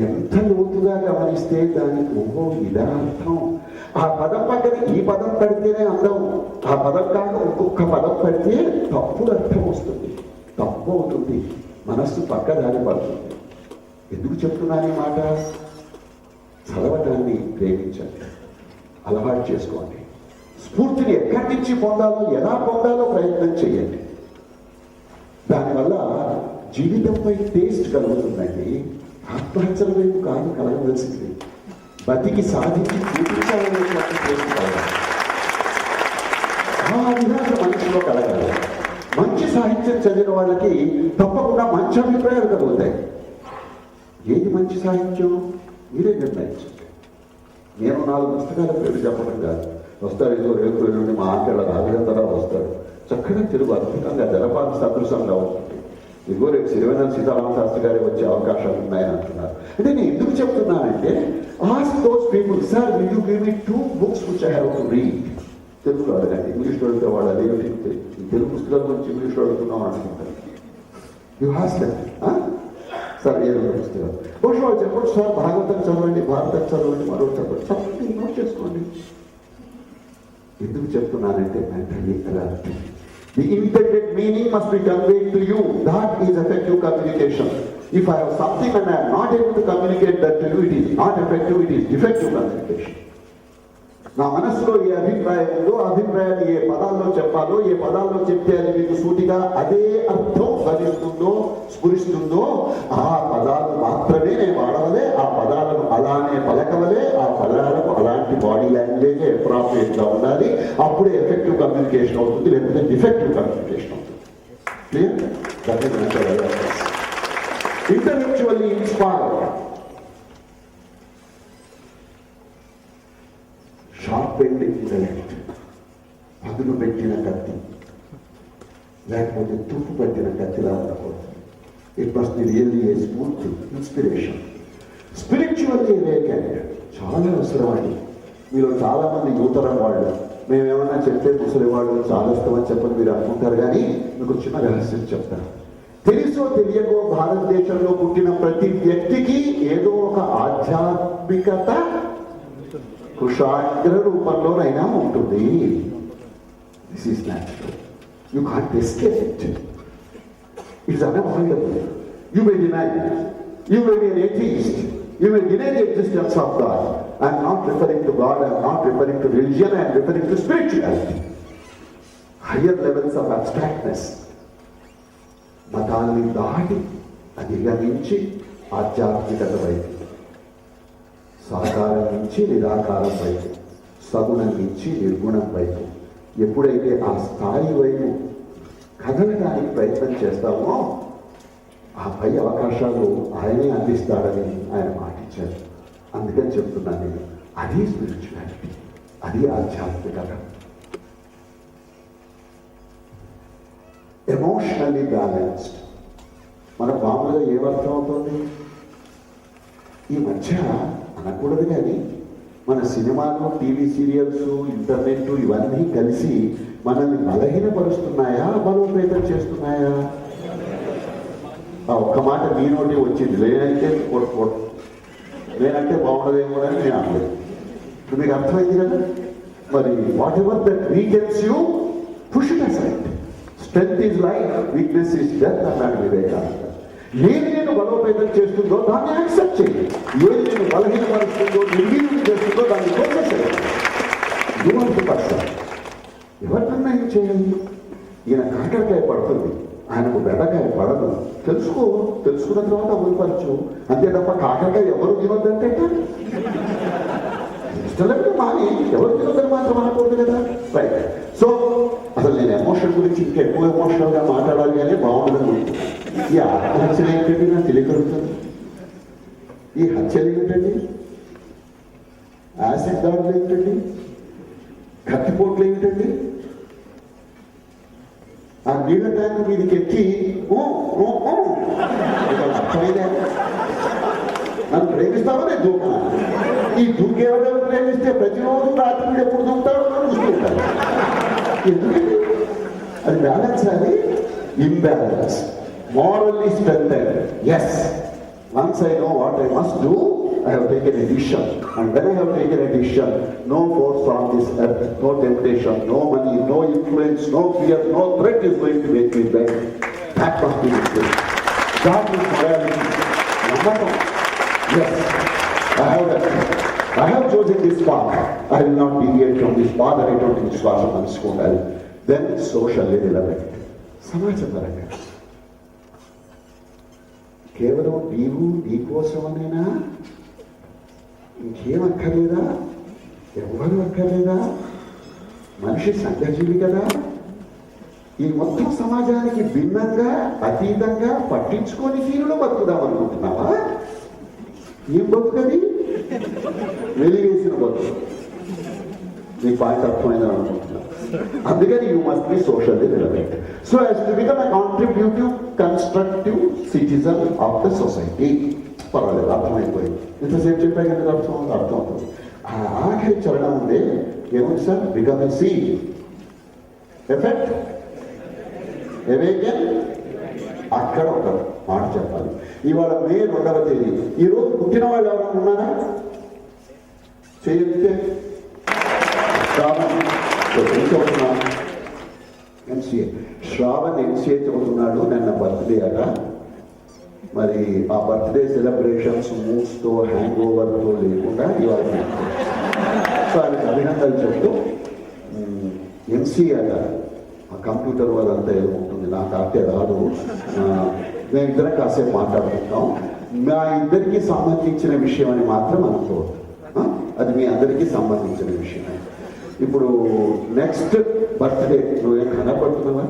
Speaker 2: ఎంత లోతుగా గమనిస్తే దానికి ఓహో ఇదా అర్థం. ఆ పదం పక్కన ఈ పదం పడితేనే అందం, ఆ పదం కాక ఒక్కొక్క పదం పడితే తప్పుడు అర్థం వస్తుంది, తప్పు అవుతుంది. మనస్సు పక్కదారి పడుతుంది. ఎందుకు చెప్తున్నాను ఈ మాట? చదవటాన్ని ప్రేమించండి, అలవాటు చేసుకోండి. స్ఫూర్తిని ఎక్కడి నుంచి పొందాలో, ఎలా పొందాలో ప్రయత్నం చేయండి. దానివల్ల జీవితంపై టేస్ట్ కలుగుతుందండి. ఆత్మహత్యల వైపు కాదు కలగవలసింది, బతికి సాధించి చూపించాలనేటువంటి టేస్ట్ కలగాలి. ఆ విధానం మనిషిలో కలగాలి. మంచి సాహిత్యం చదివిన వాళ్ళకి తప్పకుండా మంచి అభిప్రాయాలు కలుగుతాయి. ఏది మంచి సాహిత్యం మీరే నిర్ణయించండి. నేను 4 పుస్తకాల పేరు చెప్పడం కాదు. వస్తాడు ఏదో రేపు నుండి మా ఆంటల రాజేంద్రరావు వస్తాడు, చక్కగా తెలుగు అద్భుతంగా జలపాత సదృశంగా ఉంటుంది. ఇదిగో రేపు సిరివెన్నెల సీతారామ శాస్త్రి గారి వచ్చే అవకాశాలు ఉన్నాయని అంటున్నారు. అంటే నేను ఎందుకు చెప్తున్నానంటే, ask those people, sir will you give me 2 books which I have to read. తెలుగులో అడగండి. ఇంగ్లీష్లో అడిగితే వాళ్ళు అదేమిటి తెలుగు పుస్తకాల గురించి ఇంగ్లీష్లో అడుగుతున్నాం అనుకుంటారు. యూ హాస్ దట్ సార్ ఏ పుస్తకాలు బహుశా వాళ్ళు చెప్పండి, సార్ భాగవతం చదవండి, భారతం చదవండి, మరో చదవండి, చదవండి, నోట్ చేసుకోండి. ఎందుకు చెప్తున్నానంటే mentally clarity. The intended meaning must be conveyed to you. That is effective communication. If I have something and I am not able to communicate that to you, it is not effective, it is defective communication. నా మనస్సులో ఏ అభిప్రాయం ఉందో ఆ అభిప్రాయాన్ని ఏ పదాల్లో చెప్పాలో, ఏ పదాల్లో చెప్తే అది మీకు సూటిగా అదే అర్థం ఫలిస్తుందో, స్ఫురిస్తుందో ఆ పదాలు మాత్రమే నేను వాడవలే, ఆ పదాలను అలానే పలకవలే, ఆ పదాలకు అలాంటి బాడీ లాంగ్వేజ్ అప్రాప్రియేట్ గా ఉండాలి. అప్పుడే ఎఫెక్టివ్ కమ్యూనికేషన్ అవుతుంది, లేకపోతే డిఫెక్టివ్ కమ్యూనికేషన్ అవుతుంది. క్లియర్? ఇంటలెక్చువల్లీ ఇన్స్పైర్డ్, షార్పెండ్ ఇంటలెక్ట్, పదులు పెట్టిన కత్తి, లేకపోతే తుప్పు పట్టిన కత్తిలా ఉండకూడదు. ఇట్ మస్ట్ బి రియల్లీ ఏ స్ఫూర్తి, ఇన్స్పిరేషన్. స్పిరిచువల్లీ అవేకెండ్ చాలా అవసరం అండి. మీలో చాలా మంది యువతరం వాళ్ళు మేమేమన్నా చెప్తే ముసలి వాళ్ళు చాలా ఇష్టమని చెప్పని మీరు అనుకుంటారు. కానీ మీకు చిన్న రహస్యం చెప్తాను. తెలుసో తెలియకో భారతదేశంలో పుట్టిన ప్రతి వ్యక్తికి ఏదో ఒక ఆధ్యాత్మికత కుషాగ్ర రూపంలోనైనా ఉంటుంది. This is natural. You can't escape it. It's unavoidable. You may deny it. You may be an atheist. You may deny the existence of God. I am not referring to God, I am not referring to religion, I am referring to spirituality. Higher levels of abstractness. మతాన్ని దాటి అధిగమించి ఆధ్యాత్మికత వైపు, సాకారం నుంచి నిరాకారం వైపు, సగుణం నుంచి నిర్గుణం వైపు ఎప్పుడైతే ఆ స్థాయి వైపు కదలడానికి ప్రయత్నం చేస్తామో ఆ పై అవకాశాలు ఆయనే అందిస్తాడని ఆయన మాటిచ్చారు. అందుకని చెప్తున్నాను నేను, అది స్పిరిచువాలిటీ, అది ఆధ్యాత్మికత. ఎమోషనల్లీ బ్యాలెన్స్డ్ మన మామూలుగా ఏమర్థం అవుతుంది? ఈ మధ్య అనకూడదు కానీ మన సినిమాలు, టీవీ సీరియల్స్, ఇంటర్నెట్ ఇవన్నీ కలిసి మనల్ని బలహీనపరుస్తున్నాయా, బలోపేతం చేస్తున్నాయా? ఆ ఒక్క మాట మీ నోటి వచ్చింది. లేనంటే నేనంటే బాగుండదేమో అని నేను అనలేదు. మీకు అర్థమైంది కదా? మరి what ever that weakens you push it aside. Strength is life, weakness is death అన్నాడు వివేకానంద. ఏది నేను బలోపేతం చేస్తుందో దాన్ని యాక్సెప్ట్ చేయండి. ఏది నేను బలహీనపరుస్తుందో, నిర్వీర్యం చేస్తుందో దాన్ని తోసేసేయండి. పర్సన్ ఎవరు నిర్ణయం చేయాలి? ఈయన కాకరకాయ పడుతుంది, ఆయనకు బెండకాయ పడదు. తెలుసుకున్న తర్వాత అమలుపరచు, అంతే తప్ప కాకరకాయ ఎవరు తినొద్దంటే ఇష్టం లేదు మాని ఎవరు తినొద్దని మాత్రం అనకూడదు కదా. రైట్. సో అసలు నేను ఎమోషన్ గురించి ఇంకా ఎక్కువ ఎమోషనల్ గా మాట్లాడాలి అని బాగుండదు. ఈ ఆత్మహత్యలు ఏంటండి నాకు తెలియగలుగుతుంది. ఈ హత్యలు ఏంటండి, యాసిడ్ దాడులు ఏంటండి, కత్తిపోట్లు ఏంటండి, ఆ నీళ్ళ ట్యాంక్ మీదకి ఎక్కి అర్థమైందా? నన్ను ప్రేమిస్తావో నేను దూకున్నా. ఈ దూకేవాడు ప్రేమిస్తే ప్రతిరోజు రాత్రి వీడు ఎప్పుడు దూకుతాడో చూసుకుంటాడు. ఎందుకంటే అది బ్యాలెన్స్, అది imbalance. Morally strengthened. Yes. Once I know what I must do, I have taken a decision. And when I have taken a decision, no force on this earth, no temptation, no money, no influence, no fear, no threat is going to make me bend. That must be the truth. That is morality. నమ్మకం. Yes, I have chosen this path. I will not deviate from this path అనేటువంటి విశ్వాసం మనసుకు ఉండాలి. Then socially relevant. సమాజపరంగా కేవలం నీవు నీ కోసమనేనా, ఇంకేం అక్కర్లేదా, ఎవరు అక్కర్లేదా, మనిషి సంఘజీవి కదా, ఈ మొత్తం సమాజానికి భిన్నంగా అతీతంగా పట్టించుకొని తీరులో బతుకుదాం అనుకుంటున్నావా? ఏం బతుకది? వెలివేసిన బతుకు. నీ పాయింట్ అర్థమైందని అనుకుంటున్నా. అందుకని you must be socially relevant so as to become a contributive constructive citizen of the society. పర్వాలేదు, అర్థమైపోయింది. ఇంతసేపు చెప్పాక ఎందుకు అర్థం అవుతుంది. ఆ ఆఖరి చరణం ఉంది, ఏముంది sir? Become a seed, effect, awaken. అక్కడ ఒక మాట చెప్పాలి. ఇవాళ మే 2వ తేదీ. ఈరోజు పుట్టిన వాళ్ళు ఎవరైనా ఉన్నారా? చేస్తే శ్రావణ్ ఎంసీఏ. శ్రావణ్ ఎంసీఏ చదువుతున్నాడు. నిన్న బర్త్డే అట. మరి ఆ బర్త్డే సెలబ్రేషన్స్ మూడ్స్తో హ్యాంగ్ ఓవర్తో లేకుండా ఇవాళ సో ఆయనకు అభినందనలు చెప్తూ ఎంసీఏ అట. ఆ కంప్యూటర్ వాళ్ళంతా ఏముంటుంది, నాకు అట్టే రాదు. మేము ఇద్దరం కాసేపు మాట్లాడుకుంటాం. మా ఇద్దరికి సంబంధించిన విషయం అని మాత్రం అనుకోవద్దు. అది మీ అందరికీ సంబంధించిన విషయం. ఇప్పుడు నెక్స్ట్ బర్త్డే నువ్వేం కనపడుతున్నావా?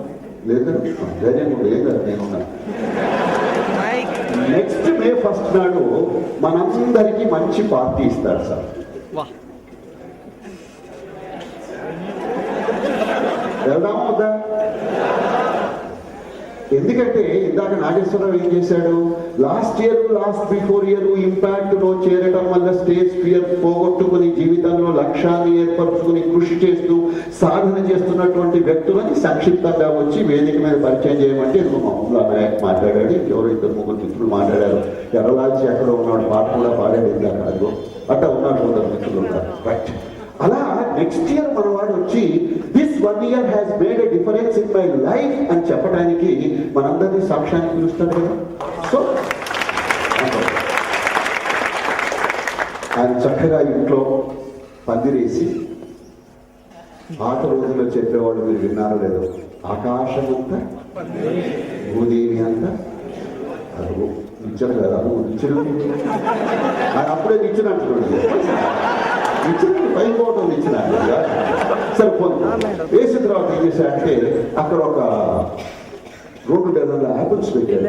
Speaker 2: లేదు, ధైర్యం నువ్వు ఏం కాదు, నేనున్నా. నెక్స్ట్ మే 1 నాడు మనందరికీ మంచి పార్టీ ఇస్తారు సార్. వెళ్దామా వద్దా? ఎందుకంటే ఇందాక నాగేశ్వరరావు ఏం చేశాడు, లాస్ట్ బిఫోర్ ఇయర్ ఇంపాక్ట్ లో చేరడం వల్ల స్టేజ్ ఫియర్ పోగొట్టుకుని జీవితంలో లక్ష్యాన్ని ఏర్పరచుకుని కృషి చేస్తూ సాధన చేస్తున్నటువంటి వ్యక్తులని సంక్షిప్తంగా వచ్చి వేదిక మీద పరిచయం చేయమంటే మహమ్మద్ నాయక్ మాట్లాడాడు. ఎవరో 2-3 మిత్రులు మాట్లాడారు. ఎర్రలాల్చి ఎక్కడో ఉన్నాడు, పాట కూడా పాడాడు. ఇందాక అదిగో అట్లా ఉన్నాడు, కొందరు మిత్రులు ఉన్నారు. రైట్. అలా నెక్స్ట్ ఇయర్ మన వాడు వచ్చి this 1 year has made a difference in my life అని చెప్పడానికి మనందరినీ సాక్ష్యాన్ని పిలుస్తాడు కదా. సో ఆయన చక్కగా ఇంట్లో పందిరేసి, పాత రోజుల్లో చెప్పేవాడు మీరు విన్నారో లేదో, ఆకాశం అంతా భూదేవి అంతా అడుగు నిచ్చెన కదా, అడుగు నిచ్చెన. ఆయన అప్పుడే నిచ్చెన అంటున్నాడు. నిచ్చెన పైపోవడం నిచ్చెన సరిపోతుంది. వేసిన తర్వాత ఏం చేశాడంటే అక్కడ ఒక 2 డజన్ల యాపిల్స్ పెట్టాడు.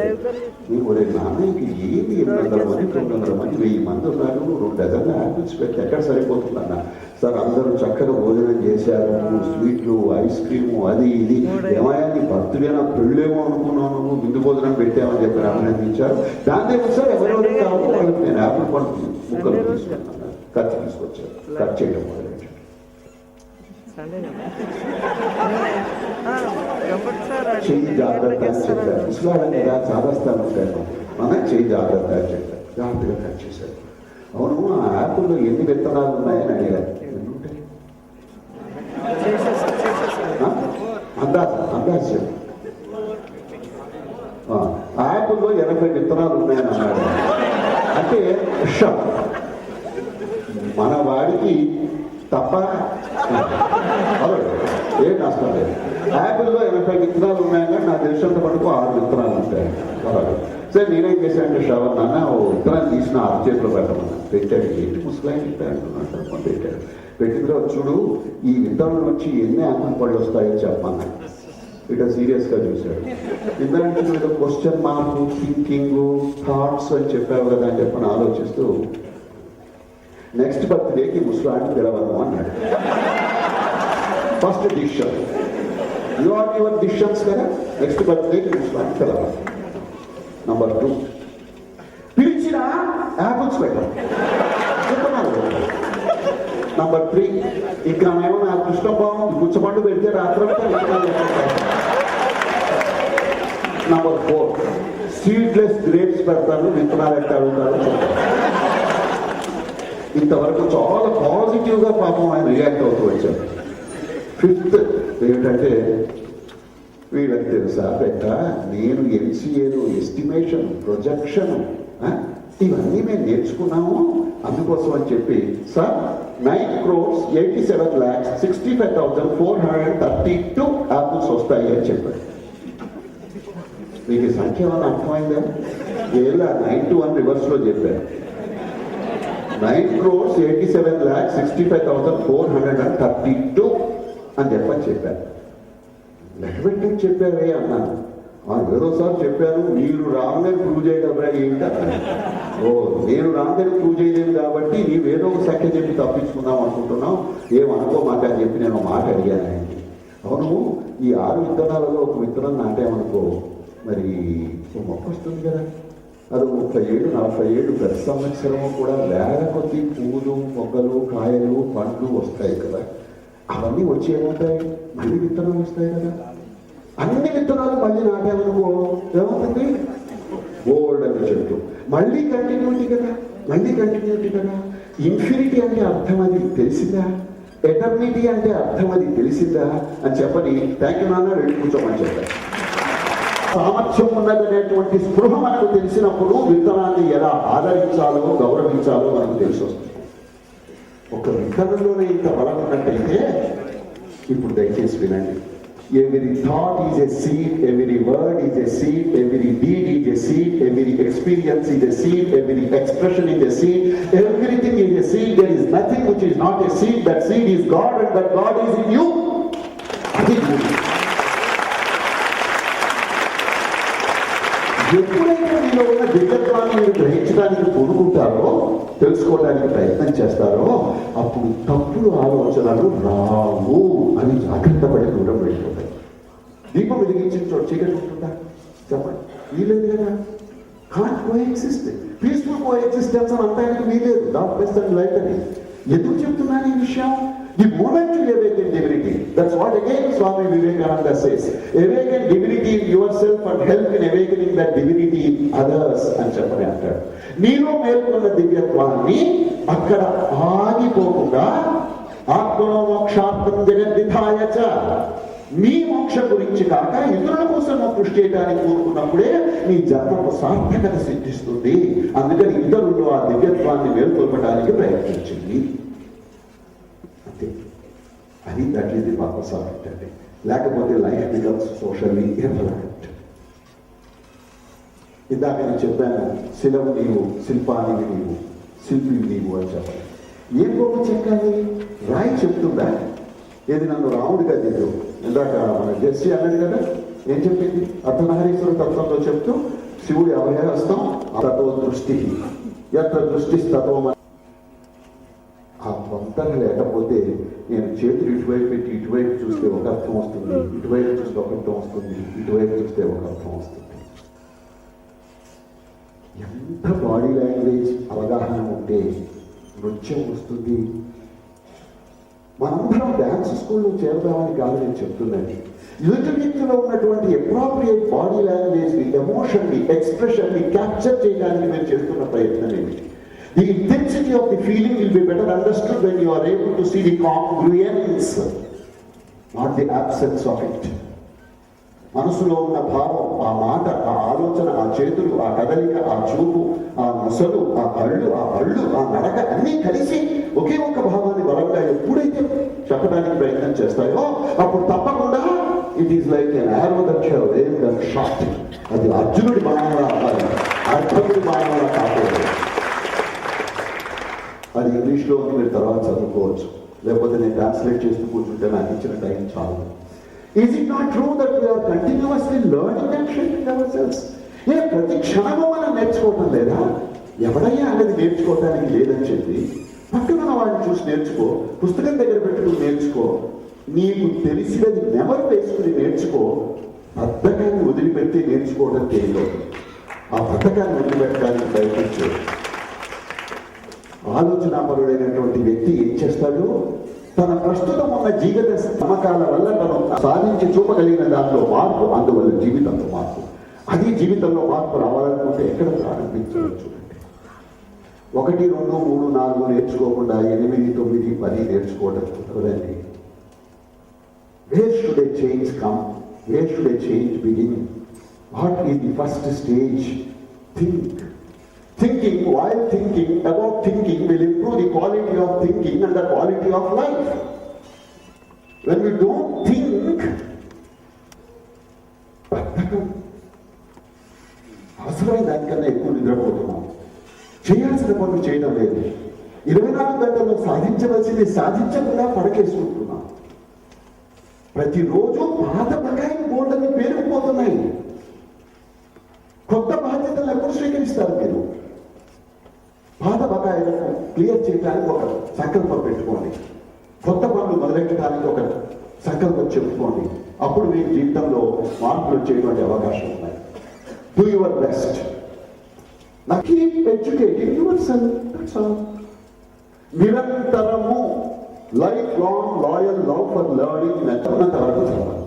Speaker 2: మీరు ఒరే నాన్నకి ఏది 800 మంది 900 మంది 1000 మంది ఉన్నారు, 2 డజన్ల యాపిల్స్ పెట్టి ఎక్కడ సరిపోతుందన్న. సార్ అందరూ చక్కగా భోజనం చేశారు, స్వీట్లు, ఐస్ క్రీము, అది ఇది. ఏమయ్యా నీ బర్త్డే నా పెళ్ళేమో అనుకున్నాను, విందు భోజనం పెట్టామని చెప్పి అభినందించారు. దాంతో సార్ ఎవరెవరికి కావాలో వాళ్ళకి నేను యాపిల్ పండు ముక్కలు తీసుకున్నాను. కత్తి తీసుకొచ్చారు, కట్ చేయడం మొదలెట్టారు. చెయ్యి జాగ్రత్త అని చెప్పారు. ముసలాడని కదా చాదస్తాను ఉంటాను, మన చెయ్యి జాగ్రత్త అని చెప్పారు. జాగ్రత్తగా కట్ చేశారు. అవును, ఆ యాపిల్లో ఎన్ని విత్తనాలు ఉన్నాయని అడిగారు. అందాజ ఆ యాపిల్లో 80 విత్తనాలు ఉన్నాయని అన్నాడు. అంటే మన వాడికి తప్ప ఏ నష్టం లేదు. యాపిల్లో 80 విత్తనాలు ఉన్నాయని నా తెలిసినంత మటుకు 6 విత్తనాలు ఉంటాయి. సరే నేనేం చేశానంటే శ్రవణ్ నాన్న ఓ విత్తనాన్ని తీసిన 6 చేతిలో పెట్టమన్నా. పెట్టాడు. ఏంటి ముసలాయన పెట్టాడు. పెట్టాడు. పెట్టిన తర్వాత చూడు, ఈ విత్తనం నుంచి ఎన్ని యాపిల్ పళ్ళు వస్తాయో చెప్పమన్నా. ఇక సీరియస్గా చూశాడు. ఇందాక ఏదో క్వశ్చన్ మార్క్, థింకింగ్, థాట్స్ అని చెప్పావు కదా అని చెప్పని ఆలోచిస్తూ నెక్స్ట్ బర్త్డేకి ముసలాన్ని పిలవను అన్నాడు. First decision, you are your decisions కదా. నెక్స్ట్ బర్త్డేకి ముసలాన్ని పిలవాలి. నంబర్ 2, పిలిచిన యాపిల్స్ పెట్టాలి. నంబర్ 3, ఇక్కడ ఏమో నా దృష్టం బాగుంది, గుచ్చపండు పెడితే రాత్రి. నంబర్ 4, సీడ్లెస్ గ్రేప్స్ పెడతాను, విత్తనాలు ఎట్లా అడుగుతారు. ఇంతవరకు చాలా పాజిటివ్గా పాపం ఆయన రియాక్ట్ అవుతూ వచ్చారు. 5th ఏంటంటే వీళ్ళకి తెలుసా పెట్ట నేను ఎంసీఏలో ఎస్టిమేషన్ ప్రొజెక్షన్ ఇవన్నీ మేము నేర్చుకున్నాము, అందుకోసం అని చెప్పి సార్ 9,87,65,432 యాపిల్స్ వస్తాయి అని చెప్పారు. మీకు సంఖ్య ఏమన్నా అర్థమైందా? ఏలా 9 అని రివర్స్లో చెప్పారు. 9,87,65,432 అని చెప్పారు. లెక్క పెట్టి చెప్పారే అన్నాను. ఏదోసారి చెప్పాను, మీరు రాందని ప్రూవ్ చేయగలరా ఏంటి అన్నాను. ఓ నేను రాందని ప్రూవ్ చేయలేదు కాబట్టి నీవేదో ఒక సంఖ్య చెప్పి తప్పించుకుందాం అనుకుంటున్నావు, ఏమనుకో మాట అని చెప్పి నేను మాట అడిగాను ఆయనకి. అవును, ఈ 6 విత్తనాలలో ఒక విత్తనం నాటామనుకో మరి మొక్క వస్తుంది కదా, అది 30 ఏళ్ళు 40 ఏళ్ళు ప్రతి సంవత్సరము కూడా వేల కొద్ది పువ్వులు మొగ్గలు కాయలు పండ్లు వస్తాయి కదా, అవన్నీ వచ్చి ఏమవుతాయి మళ్ళీ విత్తనాలు వస్తాయి కదా. అన్ని విత్తనాలు మళ్ళీ నాటామనుకో ఏమవుతుంది ఓల్డ్ అని చెట్టు మళ్ళీ కంటిన్యూటీ కదా. ఇన్ఫినిటీ అంటే అర్థం అది తెలిసిందా, ఎటర్నిటీ అంటే అర్థం అది తెలిసిందా అని చెప్పని థ్యాంక్ యూ నాన్న వెళ్ళి కూర్చోమని చెప్పారు. సామర్థ్యం ఉన్నదనేటువంటి స్పృహ మనకు తెలిసినప్పుడు విత్తనాన్ని ఎలా ఆదరించాలో గౌరవించాలో మనకు తెలిసి వస్తుంది. ఒక విత్తనంలోనే ఇంత బలం ఉన్నట్టయితే ఇప్పుడు దయచేసి వినండి. Every thought is a seed, every word is a seed, every deed is a seed, every experience is a seed, every expression is a seed, everything is a seed. There is nothing which is not a seed. That seed is God and that God is in you. ఎప్పుడైతే మీలో ఉన్న దిగ్గత్వాన్ని మీరు గ్రహించడానికి పూనుకుంటారో, తెలుసుకోవడానికి ప్రయత్నం చేస్తారో, అప్పుడు తప్పుడు ఆలోచనలు రావు అని జాగ్రత్త పడి దూరం వెళ్ళిపోతాయి. దీపం వెలిగించిన చోటు చీకటి ఉంటుందా చెప్పండి, వీలేదు కదా. Can't co exist, peaceful co existence అని అంటానికి వీలేదు. డార్క్నెస్ అండ్ లైట్ అని ఎందుకు చెప్తున్నాను ఈ విషయం? The moment you awaken divinity, that's what again Swami Vivekananda says, awaken divinity in yourself and help in awakening that divinity in others అని చెప్పని అంటాడు. నీలో మేల్కొన్న దివ్యత్వాన్ని అక్కడ ఆగిపోకుండా ఆత్మనో మోక్షార్థం జగద్విధాయ చ, నీ మోక్ష గురించి కాక ఇతరుల కోసం కృషి చేయడానికి కోరుకున్నప్పుడే నీ జన్మకు సార్థకత సిద్ధిస్తుంది. అందుకని ఇతరులు ఆ దివ్యత్వాన్ని మేల్కొల్పడానికి ప్రయత్నించింది. అది that is the purpose of it అండి. లేకపోతే లైఫ్ బికమ్స్ సోషల్లీ ఇర్రెలవెంట్. ఇందాక నేను చెప్పాను, శిలవు నీవు, శిల్పానికి నీవు, శిల్పి నీవు అని చెప్పాలి. ఏం గొప్ప చెక్కాలి? రాయి చెప్తుందా? ఏది నన్ను రాముడిగా దిద్దు. ఇందాక మన జెస్సీ అన్నాడు కదా, ఏం చెప్పింది? అర్ధనారీశ్వర తత్వంలో చెప్తూ శివుడి అభయహస్తం తత్వ దృష్టి ఎత్ర దృష్టి తత్వం. ఆ పొంతన లేకపోతే నేను చేతులు ఇటువైపు పెట్టి ఇటువైపు చూస్తే ఒక అర్థం వస్తుంది, ఇటువైపు చూస్తే ఒక అర్థం వస్తుంది, ఇటువైపు చూస్తే ఒక అర్థం వస్తుంది. ఎంత బాడీ లాంగ్వేజ్ అవగాహన ఉంటే నృత్యం వస్తుంది. మనందరం డ్యాన్స్ స్కూల్లో చేరదామని కాదు నేను చెప్తున్నాను. ఎదుటి వ్యక్తిలో ఉన్నటువంటి అప్రోప్రియేట్ బాడీ లాంగ్వేజ్ ని, ఎమోషన్ ని, ఎక్స్ప్రెషన్ ని క్యాప్చర్ చేయడానికి మేము చేస్తున్న ప్రయత్నం ఏమిటి? The intensity of the feeling will be better understood when you are able to see the congruence, not the absence of it. మనసులో ఉన్న భావం, ఆ మాట, ఆ ఆలోచన, ఆ చేతులు, ఆ కదలిక, ఆ చూపు, ఆ నొసలు, ఆ కళ్ళు, ఆ పళ్ళు, ఆ నడక అన్నీ కలిసి ఒకే ఒక్క భావాన్ని బలంగా ఎప్పుడైతే చెప్పడానికి ప్రయత్నం చేస్తాయో అప్పుడు తప్పకుండా it is like an arrow that you have aimed and shot. అది అర్జునుడి బాణంలా అవ్వాలి, అర్జునుడి బాణంలా కాకూడదు. అది ఇంగ్లీష్లో మీరు తర్వాత చదువుకోవచ్చు, లేకపోతే నేను ట్రాన్స్లేట్ చేస్తూ కూర్చుంటే నాకు ఇచ్చిన టైం చాలు. Is it not true that we are continuously learning and shaping ourselves? ప్రతి క్షణము మనం నేర్చుకోవటం లేదా? ఎవడయ్యా అనేది నేర్చుకోవటానికి లేదని చెప్పి పక్కన వాడిని చూసి నేర్చుకో, పుస్తకం దగ్గర పెట్టుకుని నేర్చుకో, నీకు తెలిసినది నెమరు వేసుకుని నేర్చుకో. బద్ధకాన్ని వదిలిపెట్టి నేర్చుకోవడం తెలియదు. ఆ బద్ధకాన్ని వదిలిపెట్టడానికి ప్రయత్నించు. ఆలోచనాపరుడైనటువంటి వ్యక్తి ఏం చేస్తాడు? తన ప్రస్తుతం ఉన్న జీవిత సమకాల వల్ల తను సాధించి చూపగలిగిన దాంట్లో మార్పు, అందువల్ల జీవితంలో మార్పు. అది జీవితంలో మార్పు రావాలనుకుంటే ఎక్కడ ప్రారంభించవచ్చు? 1, 2, 3, 4 నేర్చుకోకుండా 8, 9, 10 నేర్చుకోవడం కుదరదండి. Wear should A change come? Where should a change begin? What is the first stage? Think. Thinking, while thinking about thinking, will improve the quality of thinking and the quality of life. When we don't think, అవసరమైన దానికన్నా ఎక్కువ నిద్రపోతున్నాం. చేయాల్సిన పనులు చేయడం లేదు. 24 గంటల్లో సాధించవలసింది సాధించకుండా పడకేసుకుంటున్నాం. ప్రతిరోజు పాత బకాయి బోర్డుని పేరుకుపోతున్నాయి. కొత్త బాధ్యతలు ఎప్పుడు స్వీకరిస్తారు మీరు? పాత బకాయిలను క్లియర్ చేయడానికి ఒక సంకల్పం పెట్టుకోండి. కొత్త పనులు మొదలెట్టడానికి ఒక సంకల్పం చెప్పుకోండి. అప్పుడు మీ జీవితంలో మార్పులు వచ్చేటువంటి అవకాశం ఉన్నాయి. Do your best. నా keep educating yourself. That's all. నిరంతరము life long loyal love for learning ఉన్నంత వరకు చదవాలి.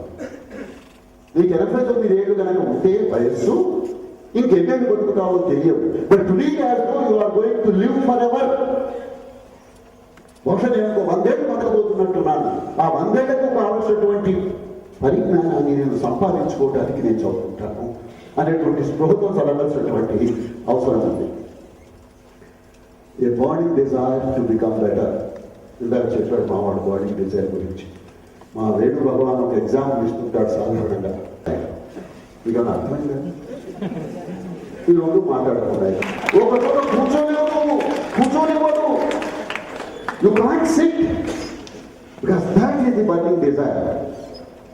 Speaker 2: నీకు 89 ఏళ్ళు కనుక ఉంటే వయస్సు, ఇంకెన్నేళ్ళు బతుకుతావో తెలియదు. But today as no you are going to live for ever. బహుశా నేను 100 ఏళ్ళు బతకబోతున్నట్టున్నాను. ఆ 100 ఏళ్లకు కావలసినటువంటి పరిజ్ఞానాన్ని నేను సంపాదించుకోవడానికి నేను చదువుకుంటాను అనేటువంటి స్పృహతో చదవాల్సినటువంటి అవసరం ఉంది. A body desire to become better. ఇందాక చెప్పాడు మావాడు బాడీ డిజైర్ గురించి. మా వేణు భగవాన్ ఒక ఎగ్జాంపుల్ ఇస్తుంటాడు సాధారణంగా. ఇక అర్థమైందా? ఈ రెండు మాట్లాడుతున్నాయి. ఒక చోట కూర్చోలేవు. You can't sit because that is the burning desire.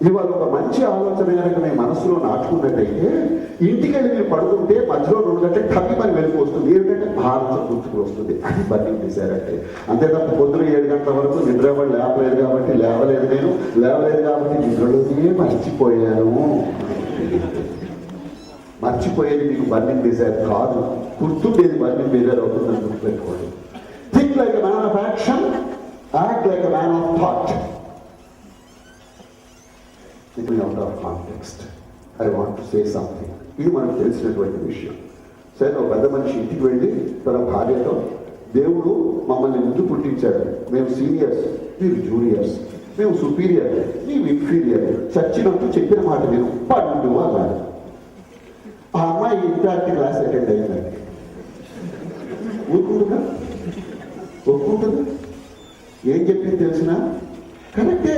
Speaker 2: ఇవాళ ఒక మంచి ఆలోచన కనుక మీ మనసులో నాటుకున్నట్టయితే ఇంటికి వెళ్ళి మీరు పడుకుంటే మధ్యలో 2 గంటలకు టప్పి పని వెళ్ళి వస్తుంది. ఏంటంటే ఆలోచన గుర్తుకు వస్తుంది. అది బర్నింగ్ డిజైర్ అంటే. అంతే తప్ప పొద్దున 7 గంటల వరకు నిద్రపడి లేవలేదు కాబట్టి లేవలేదు కాబట్టి నిద్రలోనే మర్చిపోయేది మీకు బర్నింగ్ డిజైర్ కాదు. గుర్తుండేది బర్నింగ్ డిజైర్ అవుతుందని గుర్తుపెట్టుకోండి. Think like a man of action, act like a man of thought. Out of context I want to say something. ఇది మనకు తెలిసినటువంటి విషయం. సరే, ఒక పెద్ద మనిషి ఇంటికి వెళ్ళి తన భార్యతో, దేవుడు మమ్మల్ని ముందు పుట్టించాడు, మేము సీనియర్స్, మీరు జూనియర్స్, మేము సుపీరియర్, నీవు ఇన్ఫీరియర్, చచ్చినట్టు చెప్పిన మాట నేను పండు అన్నాడు. ఆ అమ్మాయి ఇంటాక్ట్ క్లాస్ అటెండ్ అయిందండి. ఒప్పుకుంటుందా? ఏం చెప్పింది తెలిసిన? కరెక్టే,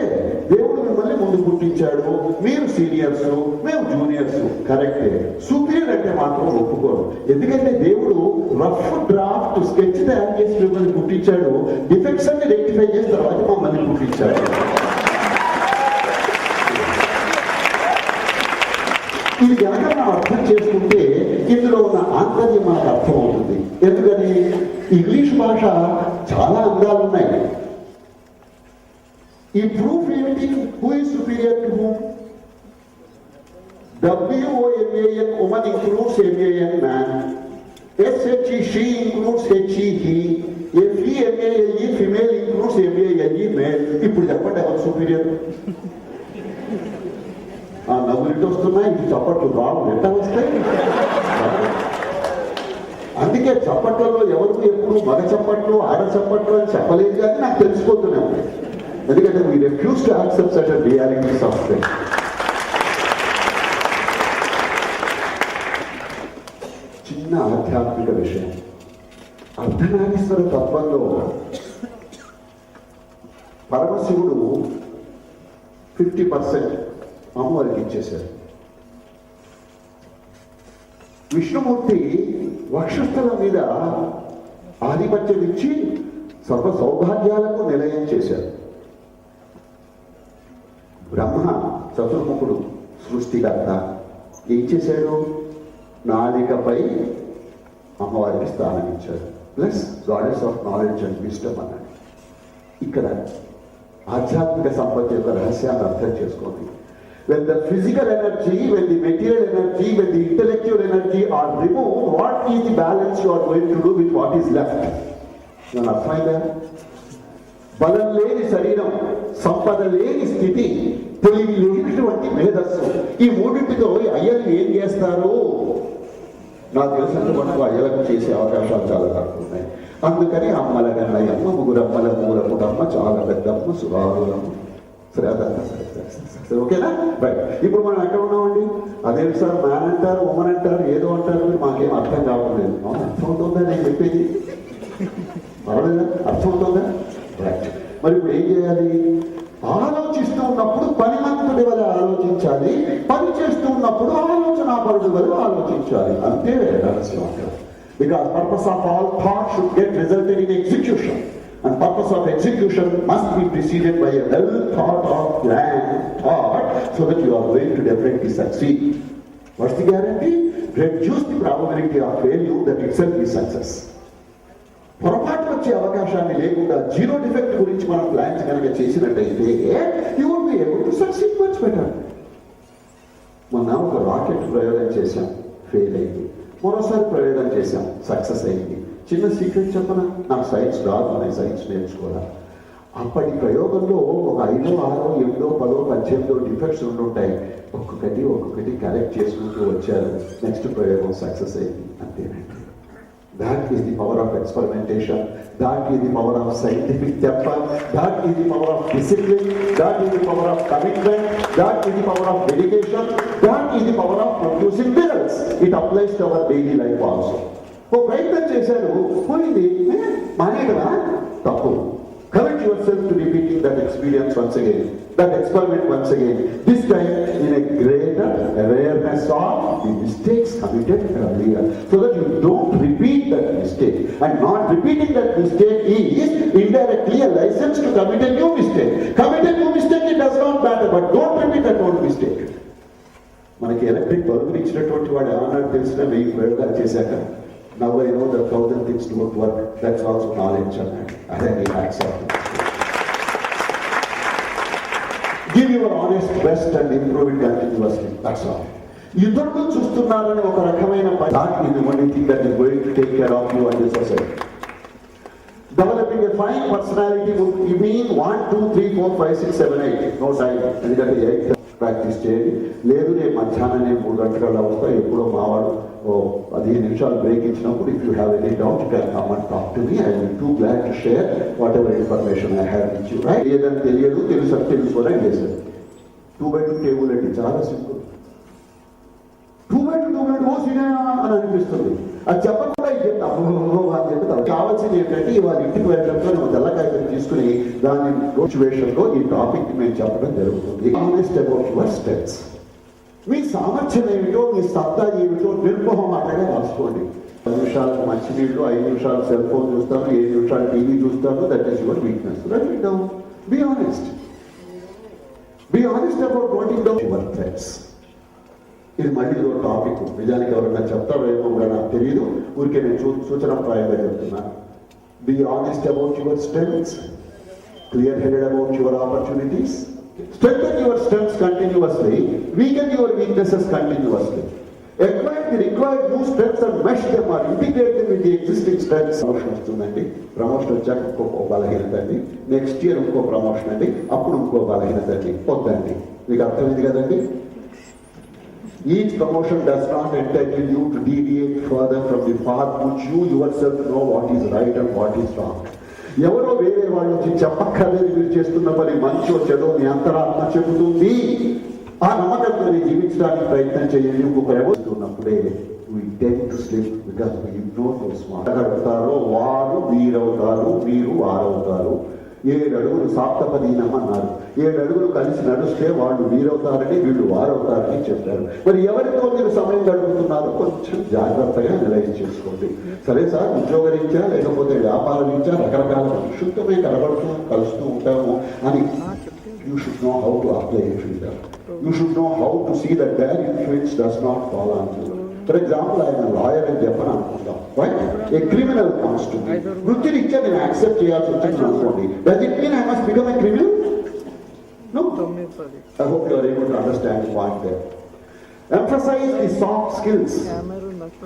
Speaker 2: దేవుడు మిమ్మల్ని ముందు పుట్టించాడు, మీరు సీనియర్స్, మేము జూనియర్స్, కరెక్టే. సుపీరియర్ అంటే మాత్రం ఒప్పుకోరు. ఎందుకంటే దేవుడు రఫ్ డ్రాఫ్ట్ స్కెచ్ తయారు చేసి మిమ్మల్ని పుట్టించాడు, డిఫెక్ట్స్ అన్ని రెక్టిఫై చేసిన తర్వాత మమ్మల్ని పుట్టించాడు. ఇది కనుక మనం అర్థం చేసుకుంటే ఇందులో ఉన్న ఆంతర్యం మనకు అర్థమవుతుంది. ఎందుకని ఇంగ్లీష్ భాష చాలా అందాలు ఉన్నాయి. ఈ ప్రూఫ్ ఏమిటి? Who is superior to whom? WOMAN women includes MAN man. SHE she includes HE he. FEMALE female includes MALE male. ఇప్పుడు చెప్పండి ఎవరు సుపీరియర్? ఆ నవ్వులిటి వస్తున్నాయి, ఇది చప్పట్లు రావు. ఎట్లా వస్తాయి? అందుకే చప్పట్లలో ఎవరికి ఎప్పుడు మగ చప్పట్లు ఆడ చప్పట్లు అని చెప్పలేదు, కానీ నాకు తెలిసిపోతూనే ఉన్నాయి. ఎందుకంటే we refuse to accept such a reality of things. చిన్న ఆధ్యాత్మిక విషయం. అర్ధనారీశ్వర తత్వంలో పరమశివుడు 50% అమ్మవారికి ఇచ్చేశారు. విష్ణుమూర్తి వక్షస్థలం మీద ఆధిపత్యం ఇచ్చి సర్వ సౌభాగ్యాలకు నిలయం చేశారు. బ్రహ్మ చతుర్ముఖుడు సృష్టికర్త ఏం చేశాడు? నాలికపై అమ్మవారికి స్థానం ఇచ్చాడు. Plus goddess of knowledge and wisdom అన్నాడు. ఇక్కడ ఆధ్యాత్మిక సంపత్తి యొక్క రహస్యాన్ని అర్థం చేసుకోండి. When the physical energy, when the material energy, when the intellectual energy are removed, what is the balance you are going to do with what is left? You can find that. బలం లేని శరీరం, సంపద లేని స్థితి, తెలివి లేనటువంటి మేధస్సు, ఈ మూడింటితో అయ్యలు ఏం చేస్తారు? నాకు తెలిసినంత మటుకు అయ్యలకు చేసే అవకాశాలు చాలా తక్కువ ఉన్నాయి. అందుకని అమ్మల గన్నయ్యమ్మ, ముగ్గురమ్మల మూలముడమ్మ, చాలా పెద్దమ్మ, సురారులమ్మ, సరే అదంతా సరే ఓకేనా రైట్. ఇప్పుడు మనం ఎక్కడ ఉన్నామండి? అదేంటి సార్ మ్యాన్ అంటారు, ఉమెన్ అంటారు, ఏదో అంటారు, మీరు మాకేం అర్థం కావట్లేదు. అర్థమవుతుందా నేను చెప్పేది? అవలేదా? అర్థమవుతుందా? రైట్. మరి ఇప్పుడు ఏం చేయాలి? ఆలోచిస్తూ ఉన్నప్పుడు పనిమంతుడి వల్ల ఆలోచించాలి, పని చేస్తూ ఉన్నప్పుడు ఆలోచనాపరుడి వల్ల ఆలోచించాలి. అంతే రహస్యం అంటారు. Because purpose of all thought should get resulted in execution. And purpose of execution must be preceded by a well thought of plan thought so that you are going to definitely succeed. What's the guarantee? Reduce the probability of failure, that itself is success. పొరపాటు వచ్చే అవకాశాన్ని లేకుండా zero defect గురించి మనం plans కనుక చేసినట్టయితే you would be able to succeed much better. మొన్న ఒక రాకెట్ ప్రయోగం చేశాం, ఫెయిల్ అయింది. మరోసారి ప్రయోగం చేశాం, సక్సెస్ అయింది. చిన్న సీక్రెట్ చెప్పనా? నాకు సైన్స్ రాదు, నేను సైన్స్ నేర్చుకోవాలి. అప్పటి ప్రయోగంలో ఒక 5, 6, 7, 10, 18 డిఫెక్ట్స్ ఉండుంటాయి. ఒక్కొక్కటి కరెక్ట్ చేసుకుంటూ వచ్చారు. నెక్స్ట్ ప్రయోగం సక్సెస్ అయింది. అంతేనండి. That is the power of experimentation. That is the power of scientific temper. That is the power of discipline. That is the power of commitment. That is the power of dedication. That is the power of producing results. It applies to our daily life also. ఓ ప్రయత్నం చేశారు, పోయింది, మానేయడమా? తప్పు. Commit yourself to repeating that experience once again, that experiment once again, this time in a greater awareness of the mistakes committed earlier, so that you don't repeat that mistake. And not repeating that mistake is indirectly a license to commit a new mistake. Commit a new mistake, it does not matter, but don't repeat that old mistake. మనకి electric బల్బులు ఇచ్చినటువంటి వాడు ఏమన్నాడు తెలిసిన 1000 ప్రయోగాలు చేశాక, now I know that 1000 things don't work, that's also knowledge అన్నాడు. అదే మీ accept. Give your honest best and improve it continuously. That's all. ఇతరులు చూస్తున్నారని ఒక రకమైన that is the only thing that is going to take care of you and the society. Developing a fine personality would mean 1, 2, 3, 4, 5, 6, 7, 8. No time. ఎందుకంటే 8 practice చేయండి. లేదు నేను మధ్యాహ్నం 3 గంటల వస్తా, ఎప్పుడో మావాడు 15 నిమిషాలు బ్రేక్ ఇచ్చినప్పుడు if you have any doubt you can come and talk to me. I will two glad to share what ever information I have with you. Right? ఏదని తెలియదు, తెలుసుకోవడం చేశారు. 2x2 టేబుల్ అంటే చాలా సింపుల్. 2x2 ఓ cinema అని అనిపిస్తుంది. అది చెప్పకుండా ఇది చెప్తాము అని చెప్తాం. కావాల్సింది ఏంటంటే వాళ్ళ ఇంటికి వెళ్ళడంతో నేను తెల్లకాయ తీసుకుని దాని సిచ్యువేషన్లో ఈ టాపిక్ మేము చెప్పడం జరుగుతుంది. Honest about your steps. మీ సామర్థ్యం ఏమిటో, మీ సత్తా ఏమిటో నిర్మోహమాటగా రాసుకోండి. 10 నిమిషాలకు మంచినీళ్ళు, 5 నిమిషాలు సెల్ ఫోన్ చూస్తాను, 7 నిమిషాలు టీవీ చూస్తాను, that is your weakness. Write it down. Be honest. Be honest about noting down your threats. ఇది మళ్ళీ ఒక టాపిక్. నిజానికి ఎవరైనా చెప్తారో ఏమో కూడా నాకు తెలియదు, ఊరికే నేను సూచనప్రాయంగా చెప్తున్నాను. Be honest about your strengths, clear headed about your opportunities. Strengthen your strengths continuously, weaken your weaknesses continuously. Acquire the required new strengths and mesh them or integrate them with the existing strengths. Promotion వస్తుందండి, promotion వచ్చాక ఇంకో బలహీనత అండి, next year ఇంకో promotion అండి, అప్పుడు ఇంకో బలహీనత అండి. వద్దండి. మీకు అర్థమైంది కదండి? Each promotion does not entitle you to deviate further from the path which you yourself know what is right and what is wrong. ఎవరో వేరే వాళ్ళు వచ్చి చెప్పక్కర్లేదు, మీరు చేస్తున్న పని మంచో చెడో మీ అంతరాత్మ చెబుతుంది. ఆ నమ్మకంతో జీవించడానికి ప్రయత్నం చేయండి. ఇంకొకరు ఎవరున్నప్పుడే we tend to slip because we ignore those smart. వారు వీరవుతారు, వీరు వారవుతారు. 7 అడుగులు సాప్తపదీనం అన్నారు. 7 అడుగులు కలిసి నడుస్తే వాళ్ళు వీరవుతారని, వీళ్ళు వారవుతారని చెప్పారు. మరి ఎవరితో మీరు సమయం గడుపుతున్నారో కొంచెం జాగ్రత్తగా అనలైజ్ చేసుకోండి. సరే సార్, ఉద్యోగరీత్యా లేకపోతే వ్యాపార రీత్యా రకరకాల మనుషులతోనే కలుస్తూ ఉంటాము అని you should know how to apply a filter. You should know how to see that their influence does not fall on you. For example, I am a lawyer అని చెప్పని అనుకుంటాం. Right? A criminal comes to me. వృత్తిరీత్యా నేను accept చేయాల్సి వచ్చింది అనుకోండి. Does it mean I must become a criminal? No. I hope you are able to understand the point there. Emphasize the soft skills.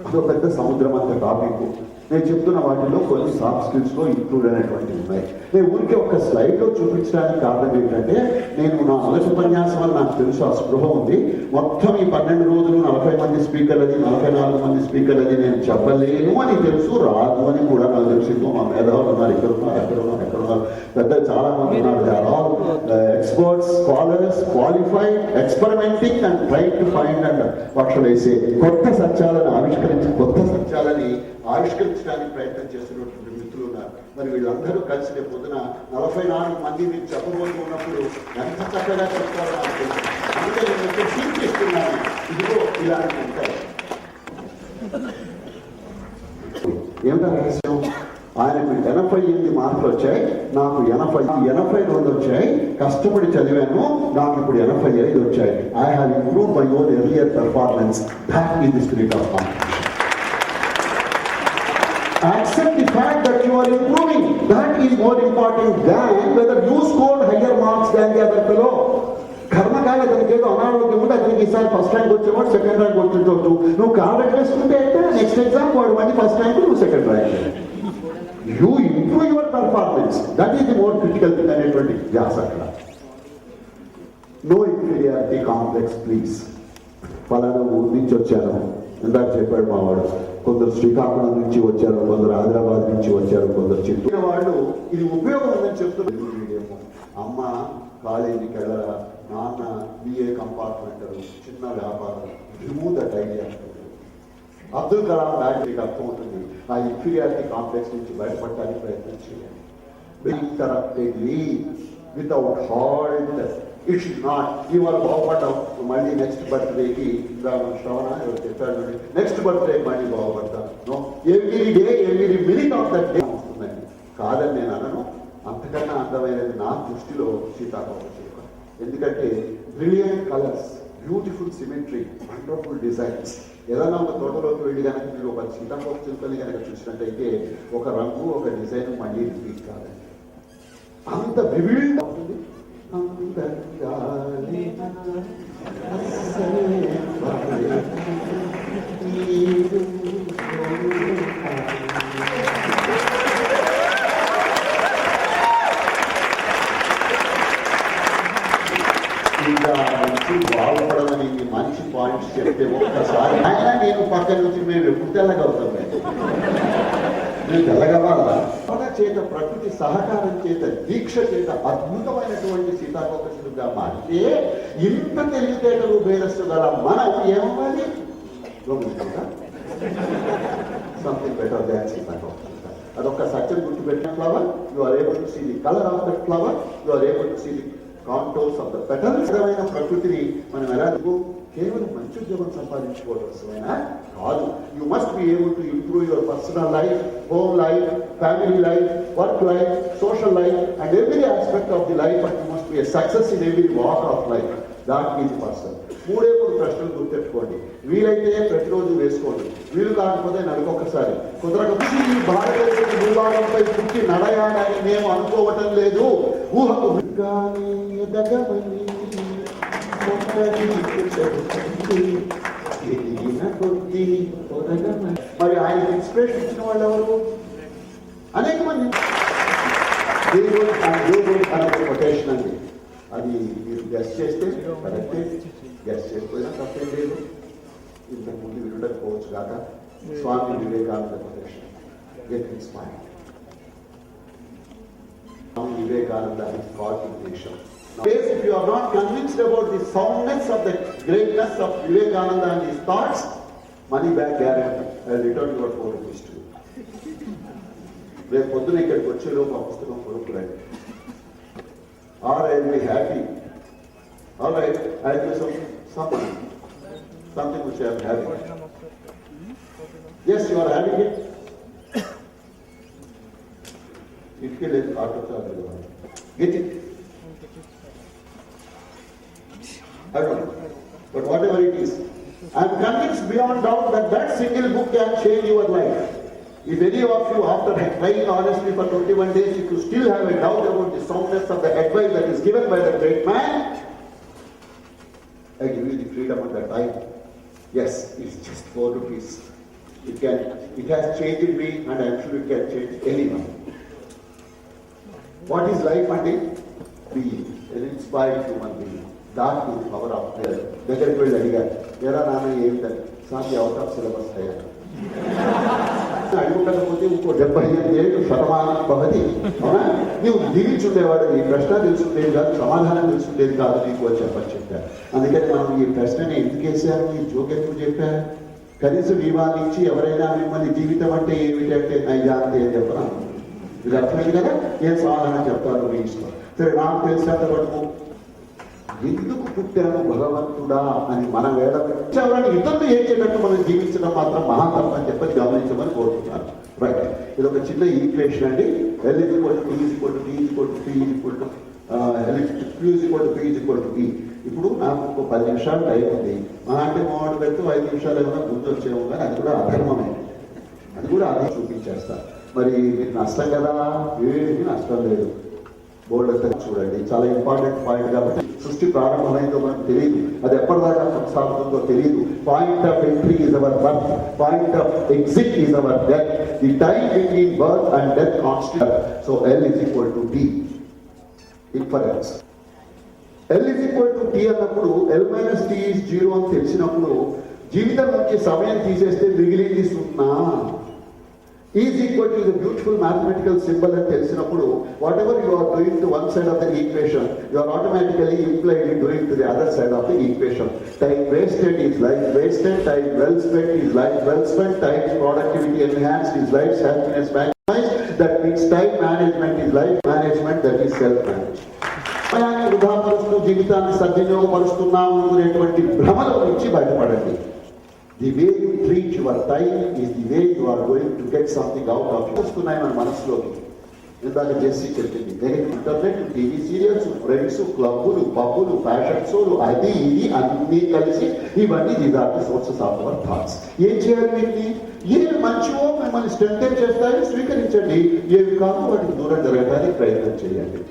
Speaker 2: అదో పెద్ద సముద్రం అంత టాపిక్. నేను చెప్తున్న వాటిలో కొన్ని సాఫ్ట్ స్కిల్స్ లో ఇంక్లూడ్ అయినటువంటివి ఉన్నాయి. నేను ఊరికే ఒక స్లైడ్ లో చూపించడానికి కారణం ఏంటంటే నేను నా మొదటి ఉపన్యాసం అని నాకు తెలుసు, ఆ స్పృహ ఉంది. మొత్తం ఈ 12 రోజులు 40 మంది స్పీకర్లది 44 మంది స్పీకర్లది నేను చెప్పలేను అని తెలుసు, రాదు అని కూడా నాకు తెలుసు. మా మేధావులు ఉన్నారు, ఇక్కడ ఉన్నారు, పెద్ద చాలా మంది ఉన్నారు. They are all experts, scholars, qualified, experimenting and try to find and what should I say కొత్త సత్యాలను ఆవిష్కరించడానికి ప్రయత్నం చేస్తున్నటువంటి మిత్రులు ఉన్నారు. మరి వీళ్ళందరూ కలిసి రేపు పొద్దున 44 మంది మీకు చెప్పబోతూ ఉన్నప్పుడు ఎంత చక్కగా చెప్తారో నాకు తెలుసు. అందుకే నేను సూచిస్తున్నాను, ఇదిగో ఇలాంటి ఉంటాయి. ఏమిటా రహస్యం? ఆయనకు 88 మార్కులు వచ్చాయి, నాకు 82 వచ్చాయి. కష్టపడి చదివాను, నాకు ఇప్పుడు 85 వచ్చాయి. I have improved my own earlier performance. That is the spirit of competition. Accept the fact that you are improving. That is more important than whether you scored higher marks than the other fellow. కర్మకాయ అతనికి ఏదో అనారోగ్యం ఉంటే అతనికి ఈసారి first rank వచ్చేవాడు second rank వచ్చించవచ్చు. నువ్వు కాల్ వేసుకుంటే అయితే నెక్స్ట్ ఎగ్జామ్ వాడు మళ్ళీ ఫస్ట్ ర్యాంక్, నువ్వు second rank. You improve your performance. That is the more critical thing అనేటువంటి ధ్యాస అక్కడ. No inferiority complex please. ఫలానా ఊరి నుంచి వచ్చాను, ఇందాక చెప్పాడు మా వాడు. కొందరు శ్రీకాకుళం నుంచి వచ్చారు, కొందరు హైదరాబాద్ నుంచి వచ్చారు, కొందరు చిత్తూరు వాళ్ళు. ఇది ఉపయోగం ఉందని చెప్తున్నారు. మీడియము, అమ్మ కాలేజీకి వెళ్ళరా, నాన్న బిఏ కంపార్ట్మెంట్, చిన్న వ్యాపారం. Remove that idea. Abdul Kalam లాంటి మీకు అర్థమవుతుంది. ఆ ఇన్ఫీరియారిటీ కాంప్లెక్స్ నుంచి బయటపడడానికి ప్రయత్నం చేయాలి. Interruptedly without halt. It should not. ఇవాళ బాగుపడ్డాం, మళ్ళీ నెక్స్ట్ బర్త్డేకి శ్రవణ ఎవరు చెప్పారు, నెక్స్ట్ బర్త్డే మళ్ళీ బాగుపడతాను. No, every day every minute of that day వస్తుందండి. కాదని నేను అనను. అంతకన్నా అందమైనది నా దృష్టిలో సీతాకోక చిలుక. ఎందుకంటే brilliant colours, beautiful symmetry, wonderful designs. ఏదైనా ఒక తోటలోకి వెళ్ళి కనుక మీరు ఒక సీతాకోక చిలుకని కనుక చూసినట్టయితే ఒక రంగు, ఒక డిజైన్ మళ్ళీ రిపీట్ కాదండి. అంత వివిడ్ అవుతుంది. ఇంకా నుంచి బాగుపడమని మంచి పాయింట్స్ చెప్తే ఒక్కసారి అయినా నేను పక్కన నుంచి మేము ఎప్పుడు తెల్లగా అవుతాం. నేను తెల్లగవాలా చేత, ప్రకృతి సహకారం చేత, దీక్ష చేత అద్భుతమైనటువంటి సీతాకోక చిలుకగా మారితే ఇంత తెలివితేటలు బేరస్సు గల మనం ఏమవ్వాలి? సంథింగ్ బెటర్ దాన్ సీతాకోక చిలుక. అదొక సత్యం గుర్తుపెట్టిన flower. You are able to see the colour of that flower. You are able to see the contours of the petals. ప్రకృతిని మనం ఎలా కేవలం మంచి ఉద్యోగం సంపాదించుకోవడమైనా కాదు. You must be able to improve your personal life, home life, family life, work life, social life and every aspect of the life. And you must be a success in every walk of life. That is person. 3 ప్రశ్నలు గుర్తెట్టుకోండి. వీలైతే ప్రతిరోజు వేసుకోండి, వీలు కాకపోతే నెలకొకసారి. కుదరకపోతే ఈ భారతదేశ భూభాగంపై పుట్టి నడయాడని మేము అనుకోవటం లేదు. ఊహకు మరి ఆయన ఇన్స్పిరేషన్ ఇచ్చిన వాళ్ళు ఎవరు? అనేక మంది. కొటేషన్ అండి, అది మీరు గెస్ట్ చేస్తే కరెక్టే, గెస్ట్ చేయకపోయినా తప్పేం లేదు. ఇంతకు ముందు వినకపోవచ్చు కాక. Swami Vivekananda quotation, get inspired. Swami Vivekananda is called to nation. If you are not convinced about the soundness of the greatness of Vivekananda and his thoughts, money back guarantee. I will return your 4 rupees to you. రేపు పొద్దున ఇక్కడికి వచ్చేలోపు ఆ పుస్తకం కొనుక్కురండి. Or I will be happy. All right, I will do something which I am having. Yes, you are having it. इसके लिए auto charge get it. I don't know, but whatever it is, I am convinced beyond doubt that that single book can change your life. If any of you, after trying honestly for 21 days, if you still have a doubt about the soundness of the advice that is given by the great man, I give you the freedom at that time. Yes, it's just 4 rupees. It has changed me, and I am sure it can change anyone. What is life, Andy? Being. Inspired human being. That is power of prayer. దగ్గరికి వెళ్ళి అడిగారు, ఎలా నాన్న ఏమిటని, sir out of syllabus అయ్యారు. అడుగుండకపోతే ఇంకో 75 ఏళ్ళు శతమానం భవతి. అవునా, నీవు జీవించుండేవాడు, ఈ ప్రశ్న తెలుసుండేది కాదు, సమాధానం తెలుసుండేది కాదు నీకు అని చెప్పారు. అందుకని మనం ఈ ప్రశ్నని ఎందుకు వేసారు, ఈ జోక్ ఎందుకు చెప్పారు? కనీసం నియమాలించి ఎవరైనా మిమ్మల్ని జీవితం అంటే ఏమిటంటే నైజాంతి అని చెప్పాను. ఇది అర్థమైంది కదా, ఏం సమాధానం చెప్తారు మీ ఇష్టం. సరే, నాకు తెలిసినంత వరకు ఎందుకు పుట్టాను భగవంతుడా అని మనం వేడవడానికి ఇతరులు ఏడ్చేటట్టు మనం జీవించడం మాత్రం మహాతత్వం అని చెప్పని గమనించమని కోరుతున్నాను. రైట్, ఇది ఒక చిన్న ఈక్వేషన్ అండి. L = T = T = P = Q = P. ఇప్పుడు నాకు ఒక 10 నిమిషాలు టైం ఉంది. మా అంటే మామిడి పెడితే 5 నిమిషాలు ఏమైనా గుర్తొచ్చేమో, కానీ అది కూడా అధర్మమే, అది కూడా అదే చూపించేస్తా. మరి మీకు నష్టం కదా? ఏమీ నష్టం లేదు. బోర్డు అంతా చూడండి, చాలా ఇంపార్టెంట్ పాయింట్. కాబట్టి సృష్టి ప్రారంభమైందో మనకు తెలియదు, అది ఎప్పటిదాకా కొనసాగుతుందో తెలియదు. Point of entry is our birth, point of exit is our death. The time between birth and death constant. So L = T. Inference. L = T అన్నప్పుడు L - T is 0 అని తెలిసినప్పుడు జీవితం నుంచి సమయం తీసేస్తే మిగిలింది 0. Is equal to the beautiful mathematical symbol అని తెలిసినప్పుడు whatever you are doing to one side of the equation, you are automatically impliedly doing to the other side of the equation. Time wasted is life wasted, time well spent is life well spent, time productivity enhanced is life's happiness maximized. That means time management is life management, that is self-management. సమయాన్ని వృధా పరుస్తూ జీవితాన్ని సద్వినియోగపరుస్తున్నాము అనేటువంటి భ్రమల నుంచి బయటపడండి. The way you treat your time is the way you are going to get something out of it. వస్తున్నాయి మన మనసులోకి. ఇందాక Jessie చెప్పింది, ఇంటర్నెట్, టీవీ సీరియల్స్, ఫ్రెండ్స్, క్లబ్బులు, పబ్బులు, ఫ్యాషన్ షోలు, అది ఇది అన్నీ కలిసి ఇవన్నీ these are the sources of our thoughts. ఏం చేయాలి వీటిని? ఏవి మంచివో మిమ్మల్ని స్ట్రెంథెన్ చేస్తాయని స్వీకరించండి, ఏవి కాదు వాటికి దూరం జరగడానికి ప్రయత్నం చేయండి.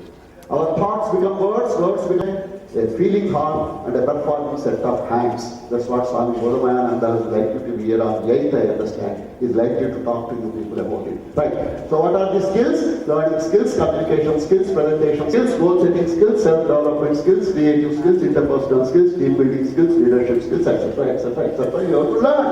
Speaker 2: Our thoughts become words, words become a feeling heart and a performing set of hands. That's what Swami Bodhamayananda is likely to be here on 8th, I understand. He's likely to talk to you people about it. Right. So what are the skills? Learning skills, communication skills, presentation skills, goal setting skills, self-development skills, creative skills, interpersonal skills, team building skills, leadership skills, etc., etc., etc. You have to learn.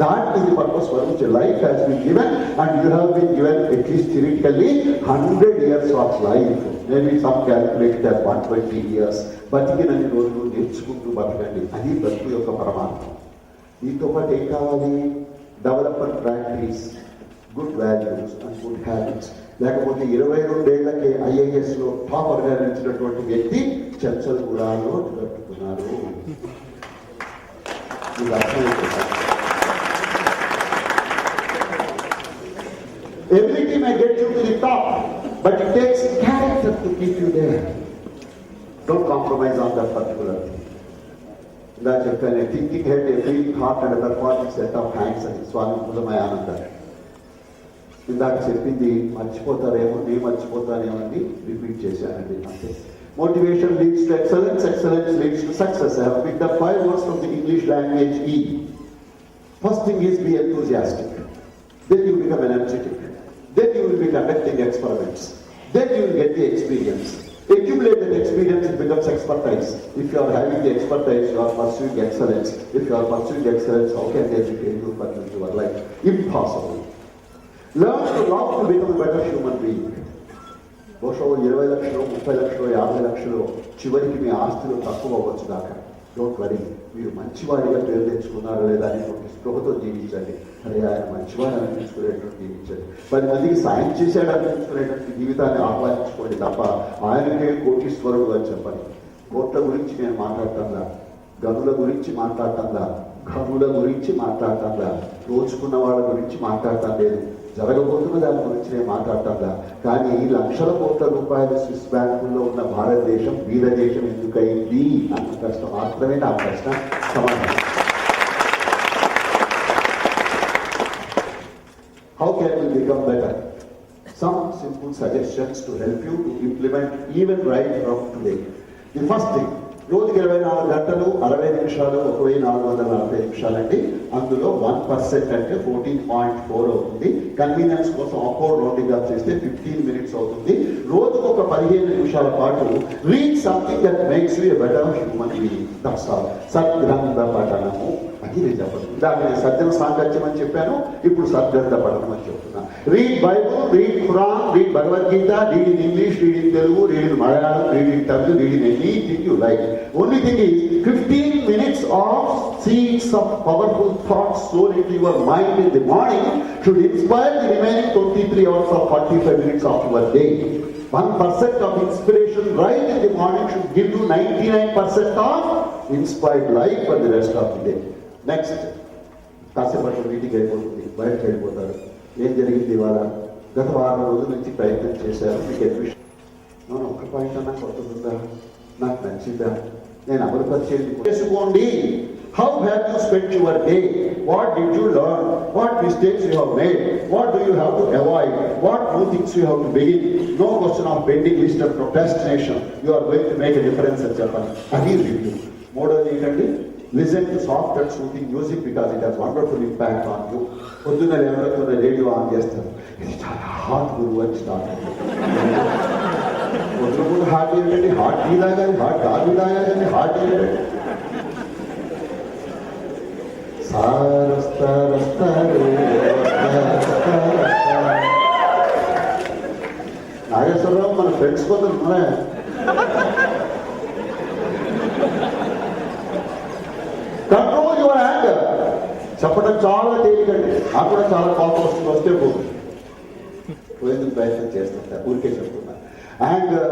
Speaker 2: That is the purpose for which life has been given, and you have been given at least theoretically 100 years of life. Maybe some calculate as 120 years. బతికినన్ని రోజులు నేర్చుకుంటూ బతకండి. అది బతుకు యొక్క పరమార్థం. దీంతో పాటు ఏం కావాలి? Development practice, good values and good habits. లేకపోతే 22 ఏళ్లకే IAS-లో టాపర్గా నిలిచినటువంటి వ్యక్తి చర్చలు కూడా నోటు కట్టుకున్నారు. ఇది అర్థమైపోతుంది. Ability may get you to the top, but it takes character to keep you there. Don't compromise on that particular thing. That's a thinking head, a feeling heart, and a performing set of hands అని స్వామి బుధమయానంద ఇందాక చెప్పింది మర్చిపోతారేమో, నేను మర్చిపోతానేమో అని repeat చేశానండి. అంతే. Motivation leads to excellence, excellence leads to success. I have picked up 5 words from the English language E. First thing is be enthusiastic. Then you become energetic. Then you will be conducting experiments. Then you will get the experience. Accumulate that experience, it becomes expertise. If you are having the expertise, you are pursuing excellence. If you are pursuing excellence, how can they retain you for your life? Impossible. Learn to love to become a better human being. బహుశా 20 లక్షలు, 30 లక్షలు, 50 లక్షలు చివరికి మీ ఆస్తులు తక్కువ అవ్వచ్చు దాకా. Don't worry. మీరు మంచివాడిగా పేరు తెచ్చుకున్నారో లేదా అనేటువంటి స్పృహతో జీవించండి. అరే ఆయన మంచివాడు అనిపించుకునేటువంటి జీవించండి. 10 మందికి సాయం చేశాడు అనిపించుకునేటువంటి జీవితాన్ని ఆహ్వానించుకోండి తప్ప ఆయనకే కోటీశ్వరుడు అని చెప్పండి. కోట్ల గురించి నేను మాట్లాడటంలా, గనుల గురించి మాట్లాడటంలా, ఘనుల గురించి మాట్లాడటంలా, దోచుకున్న వాళ్ళ గురించి మాట్లాడటం లేదు, జరగబోతున్న దాని గురించి నేను మాట్లాడటంలా. కానీ లక్షల కోట్ల రూపాయలు స్విస్ బ్యాంకుల్లో ఉన్న భారతదేశం వీర దేశం ఎందుకయింది అన్న ప్రశ్న మాత్రమే నా ప్రశ్న సమాధానం. How can we become better? Some simple suggestions to help you to implement even right from today. The first thing, రోజుకి 24 గంటలు 60 నిమిషాలు 1440 నిమిషాలండి. అందులో 1% అంటే 14.4 అవుతుంది. కన్వీనియన్స్ కోసం అప్వర్డ్ రౌండింగ్ అప్ చేస్తే 15 మినిట్స్ అవుతుంది. రోజుకు ఒక 15 నిమిషాల పాటు read something that makes you a better human being. That's all. సద్గ్రంథ పఠనము అది నేను చెప్పను. దాన్ని నేను సజ్జన సాంగత్యం అని చెప్పాను, ఇప్పుడు సద్గ్రంథ పఠనం అని చెప్తున్నా. Read Bible, read Quran, read Bhagavad Gita, read in English, read in Telugu, read in Malayalam, read in Tamil, read in anything you like. Only thing is 15 minutes of seeds of powerful thoughts sown into your mind in the morning should inspire the remaining 23 hours or 45 minutes of your day. 1% of inspiration right in the morning should give you 99% of inspired life for the rest of the day. Next, కాసేపట్లో meeting అయిపోతుంది, బయటకు వెళ్ళిపోతారు. ఏం జరిగింది ఇవాళ? గత వారం రోజుల నుంచి ప్రయత్నం చేశారు, మీకు అడ్మిషన్ ఒక్క పాయింట్ అన్నా కొత్తదా, నాకు నచ్చిందా, నేను అమలుపరిచేది చేసుకోండి. How have you spent your day? What did you learn? What mistakes you have made? What do you have to avoid? What new things you have to begin? No question of pending list of procrastination. You are going to make a difference at Japan. Adi review. Model ఏంటండి? Listen to soft and soothing music because it has wonderful impact on you. పొద్దున్న లేవగానే radio on చేస్తారు. ఇది చాలా hot గురువు అని start అవుతుంది. పొద్దున హాట్ ఏంటండి? హాట్ టీ తాగాలి, హాట్ కాఫీ తాగాలి, హాట్ ఏంటండి? నాగేశ్వరరావు మన ఫ్రెండ్స్ కొందరు ఉన్నారా? Control your anger. చెప్పడం చాలా తేలికండి, నాకు కూడా చాలా కోపం వస్తే పోతుంది, పోయేందుకు ప్రయత్నం చేస్తుంటా, ఊరికే చెప్తున్నా. యాంగర్,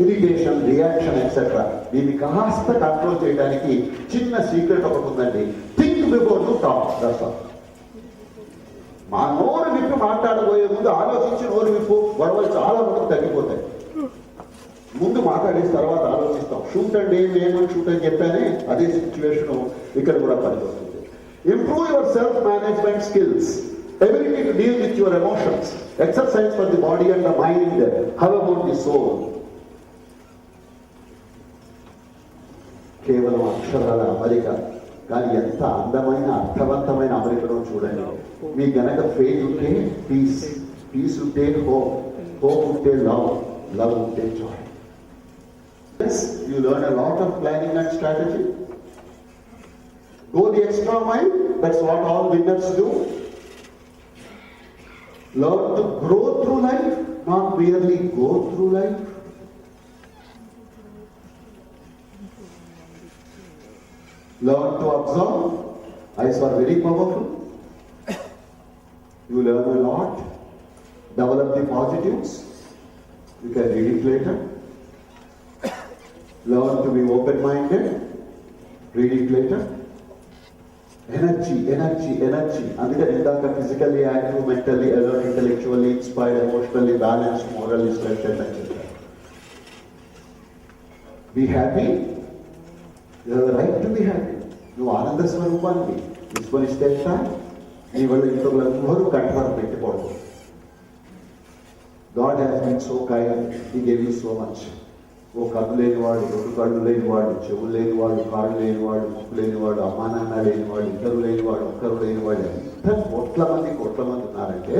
Speaker 2: ఇరిటేషన్, రియాక్షన్ ఎక్సెట్రా, దీన్ని కాస్త కంట్రోల్ చేయడానికి చిన్న సీక్రెట్ ఒకటి ఉందండి. Think before you talk. That's all. మా నోరు విప్పి మాట్లాడబోయే ముందు ఆలోచించి నోరు విప్పు, గొడవలు చాలా మందికి తగ్గిపోతాయి. ముందు మాట్లాడేసి తర్వాత ఆలోచిస్తాం. షూట్ అండ్ ఏమని షూట్ అని చెప్పానే, అదే సిచ్యువేషన్ ఇక్కడ కూడా పనికొస్తుంది. Improve your self management skills, ability to deal with your emotions, exercise for the body and the mind. How about the soul? కేవలం అక్షరాల అమరిక, కానీ ఎంత అందమైన అర్థవంతమైన అమరికలో చూడండి. మీ గనక ఫెయిత్ ఉంటే పీస్, పీస్ ఉంటే హోప్, హోప్ ఉంటే లవ్, లవ్ ఉంటే Joy. Yes, you learn a lot of planning and strategy. Go the extra mile. That's what all winners do. Learn to grow through life, not merely go through life. Learn to observe. Eyes are very powerful. You learn a lot. Develop the positives. You can read it later. Learn to be open-minded. Read it later. Energy, energy, energy. అందుకని ఇందాక physically active, mentally alert, intellectually inspired, emotionally balanced, morally strengthened అని చెప్పారు. Be happy. You have the right to be happy. నువ్వు ఆనంద స్వరూపాన్ని విస్మరిస్తే నీ వల్ల ఇతరులందరూ కంఠాలు పెట్టకూడదు. God has been so kind, he gave you so much. ఓ కన్ను లేనివాడు, రెండు కళ్ళు లేనివాడు, చెవులు లేనివాడు, కాళ్ళు లేనివాడు, ముక్కు లేనివాడు, అమ్మా నాన్న లేనివాడు, ఇద్దరు లేనివాడు, ఒక్కరు లేనివాడు, ఎంత కోట్ల మంది ఉన్నారంటే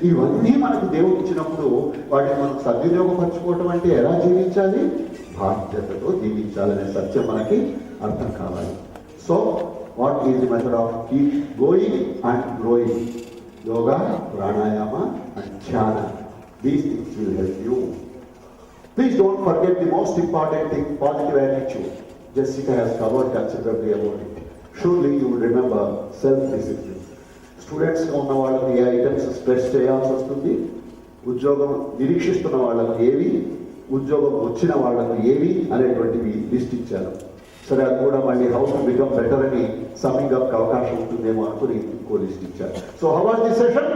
Speaker 2: ఇవన్నీ మనకు దేవుడు ఇచ్చినప్పుడు వాటిని మనం సద్వినియోగపరచుకోవటం అంటే ఎలా జీవించాలి? బాధ్యతతో జీవించాలనే సత్యం మనకి అర్థం కావాలి. So what is the method of keep going and growing? Yoga, pranayama and dhyana. These things will help you. Please don't forget the most important thing, positive attitude. Jessica has covered considerably about it. Surely you will remember self-discipline. Students ఉన్న వాళ్ళకి ఏ items stress చేయాల్సి వస్తుంది, ఉద్యోగం నిరీక్షిస్తున్న వాళ్ళకి ఏవి, ఉద్యోగం వచ్చిన వాళ్ళకి ఏవి అనేటువంటివి లిస్ట్ ఇచ్చారు. సరే, అది కూడా మళ్ళీ హౌ టు బికమ్ బెటర్ అని సమ్మింగ్ అప్ అవకాశం ఉంటుందేమో అనుకుని ఇంకో లిస్ట్ ఇచ్చారు. So how was the session?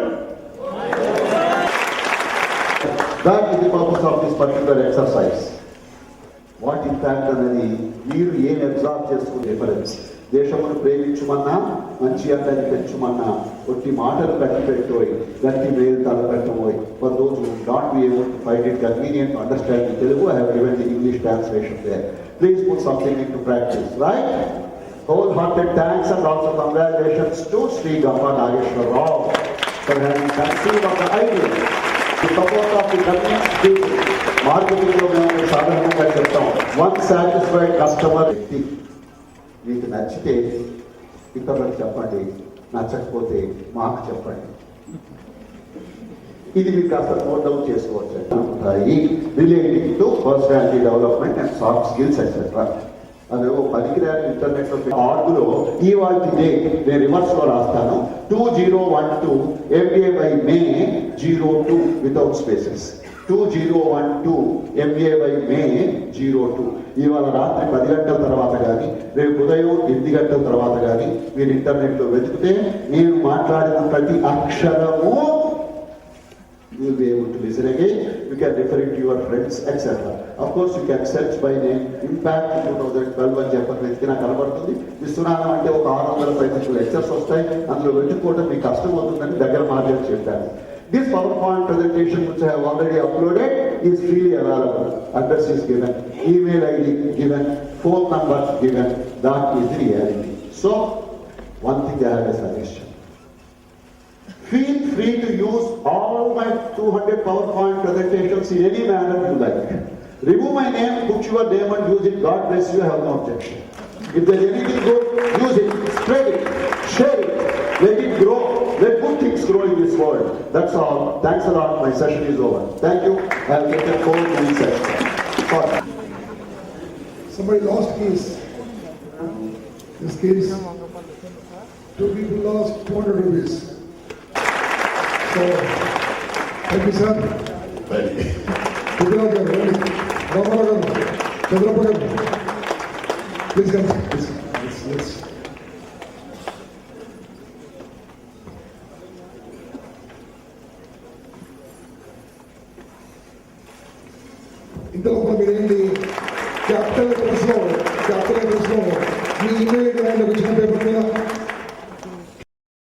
Speaker 2: That is the purpose of this particular exercise. What impact అనేది మీరు ఏం అబ్జర్వ్ చేసుకునే డిఫరెన్స్. దేశమును ప్రేమించుమన్నా, మంచి అందాన్ని పెంచుమన్నా, ఒట్టి మాటలు కట్టిపెట్టోయి, గట్టి వేలు తలపెట్టబోయి. For those who not be able to find it convenient to understand the Telugu, I have given the English translation there. Please put something into practice, right? Wholehearted thanks and also congratulations to Sri Gampa Nageshwar Rao for having conceived of the idea to support of the convenience people. మార్కెటింగ్లో మేము సాధారణంగా చెప్తాం one satisfied customer వ్యక్తి. మీకు నచ్చితే ఇతరులకు చెప్పండి, నచ్చకపోతే మాకు చెప్పండి. ఇది మీరు కాస్త నోట్ డౌన్ చేసుకోవచ్చు. ఉంటాయి relating to personality development and soft skills etcetera. అదే పనికిరాని ఇంటర్నెట్ లో ఆర్గులో ఇవాళ డే నేను రివర్స్ లో రాస్తాను 2012 MBA by May 02 without spaces 2012 MBA by May 02. ఇవాళ రాత్రి 10 గంటల తర్వాత కానీ రేపు ఉదయం 8 గంటల తర్వాత కానీ మీరు ఇంటర్నెట్ లో వెతికితే నేను మాట్లాడిన ప్రతి అక్షరము you will be able to listen again. You can refer it to your friends, etc. Of course, you can search by name. Impact 2012 అని చెప్పని వెతికినా కనబడుతుంది. విశ్వనాథం అంటే ఒక 600 లెక్చర్స్ వస్తాయి. అందులో వెతుక్కోవడం మీకు కష్టం అవుతుందని దగ్గర మాట్లాడి చెప్పాను. This PowerPoint presentation which I have already uploaded is freely available. Address is given, email ID given, phone number given. That is the reality. So, one thing I have a suggestion. Feel free to use all my 200 PowerPoint presentations in any manner you like. Remove my name, put your name and use it. God bless you, I have no objection. If there is anything good, use it, spread it, share it, let it grow, let good things grow in this world. That's all. Thanks a lot. My session is over. Thank you. I have taken 4 minutes session.
Speaker 1: Somebody lost keys. This case, 2 people lost 200 rupees. So, thank you, sir. Chandrapur garu, please come. Please. ఇంతలో మీరు ఏంటి capital letters లో మీ email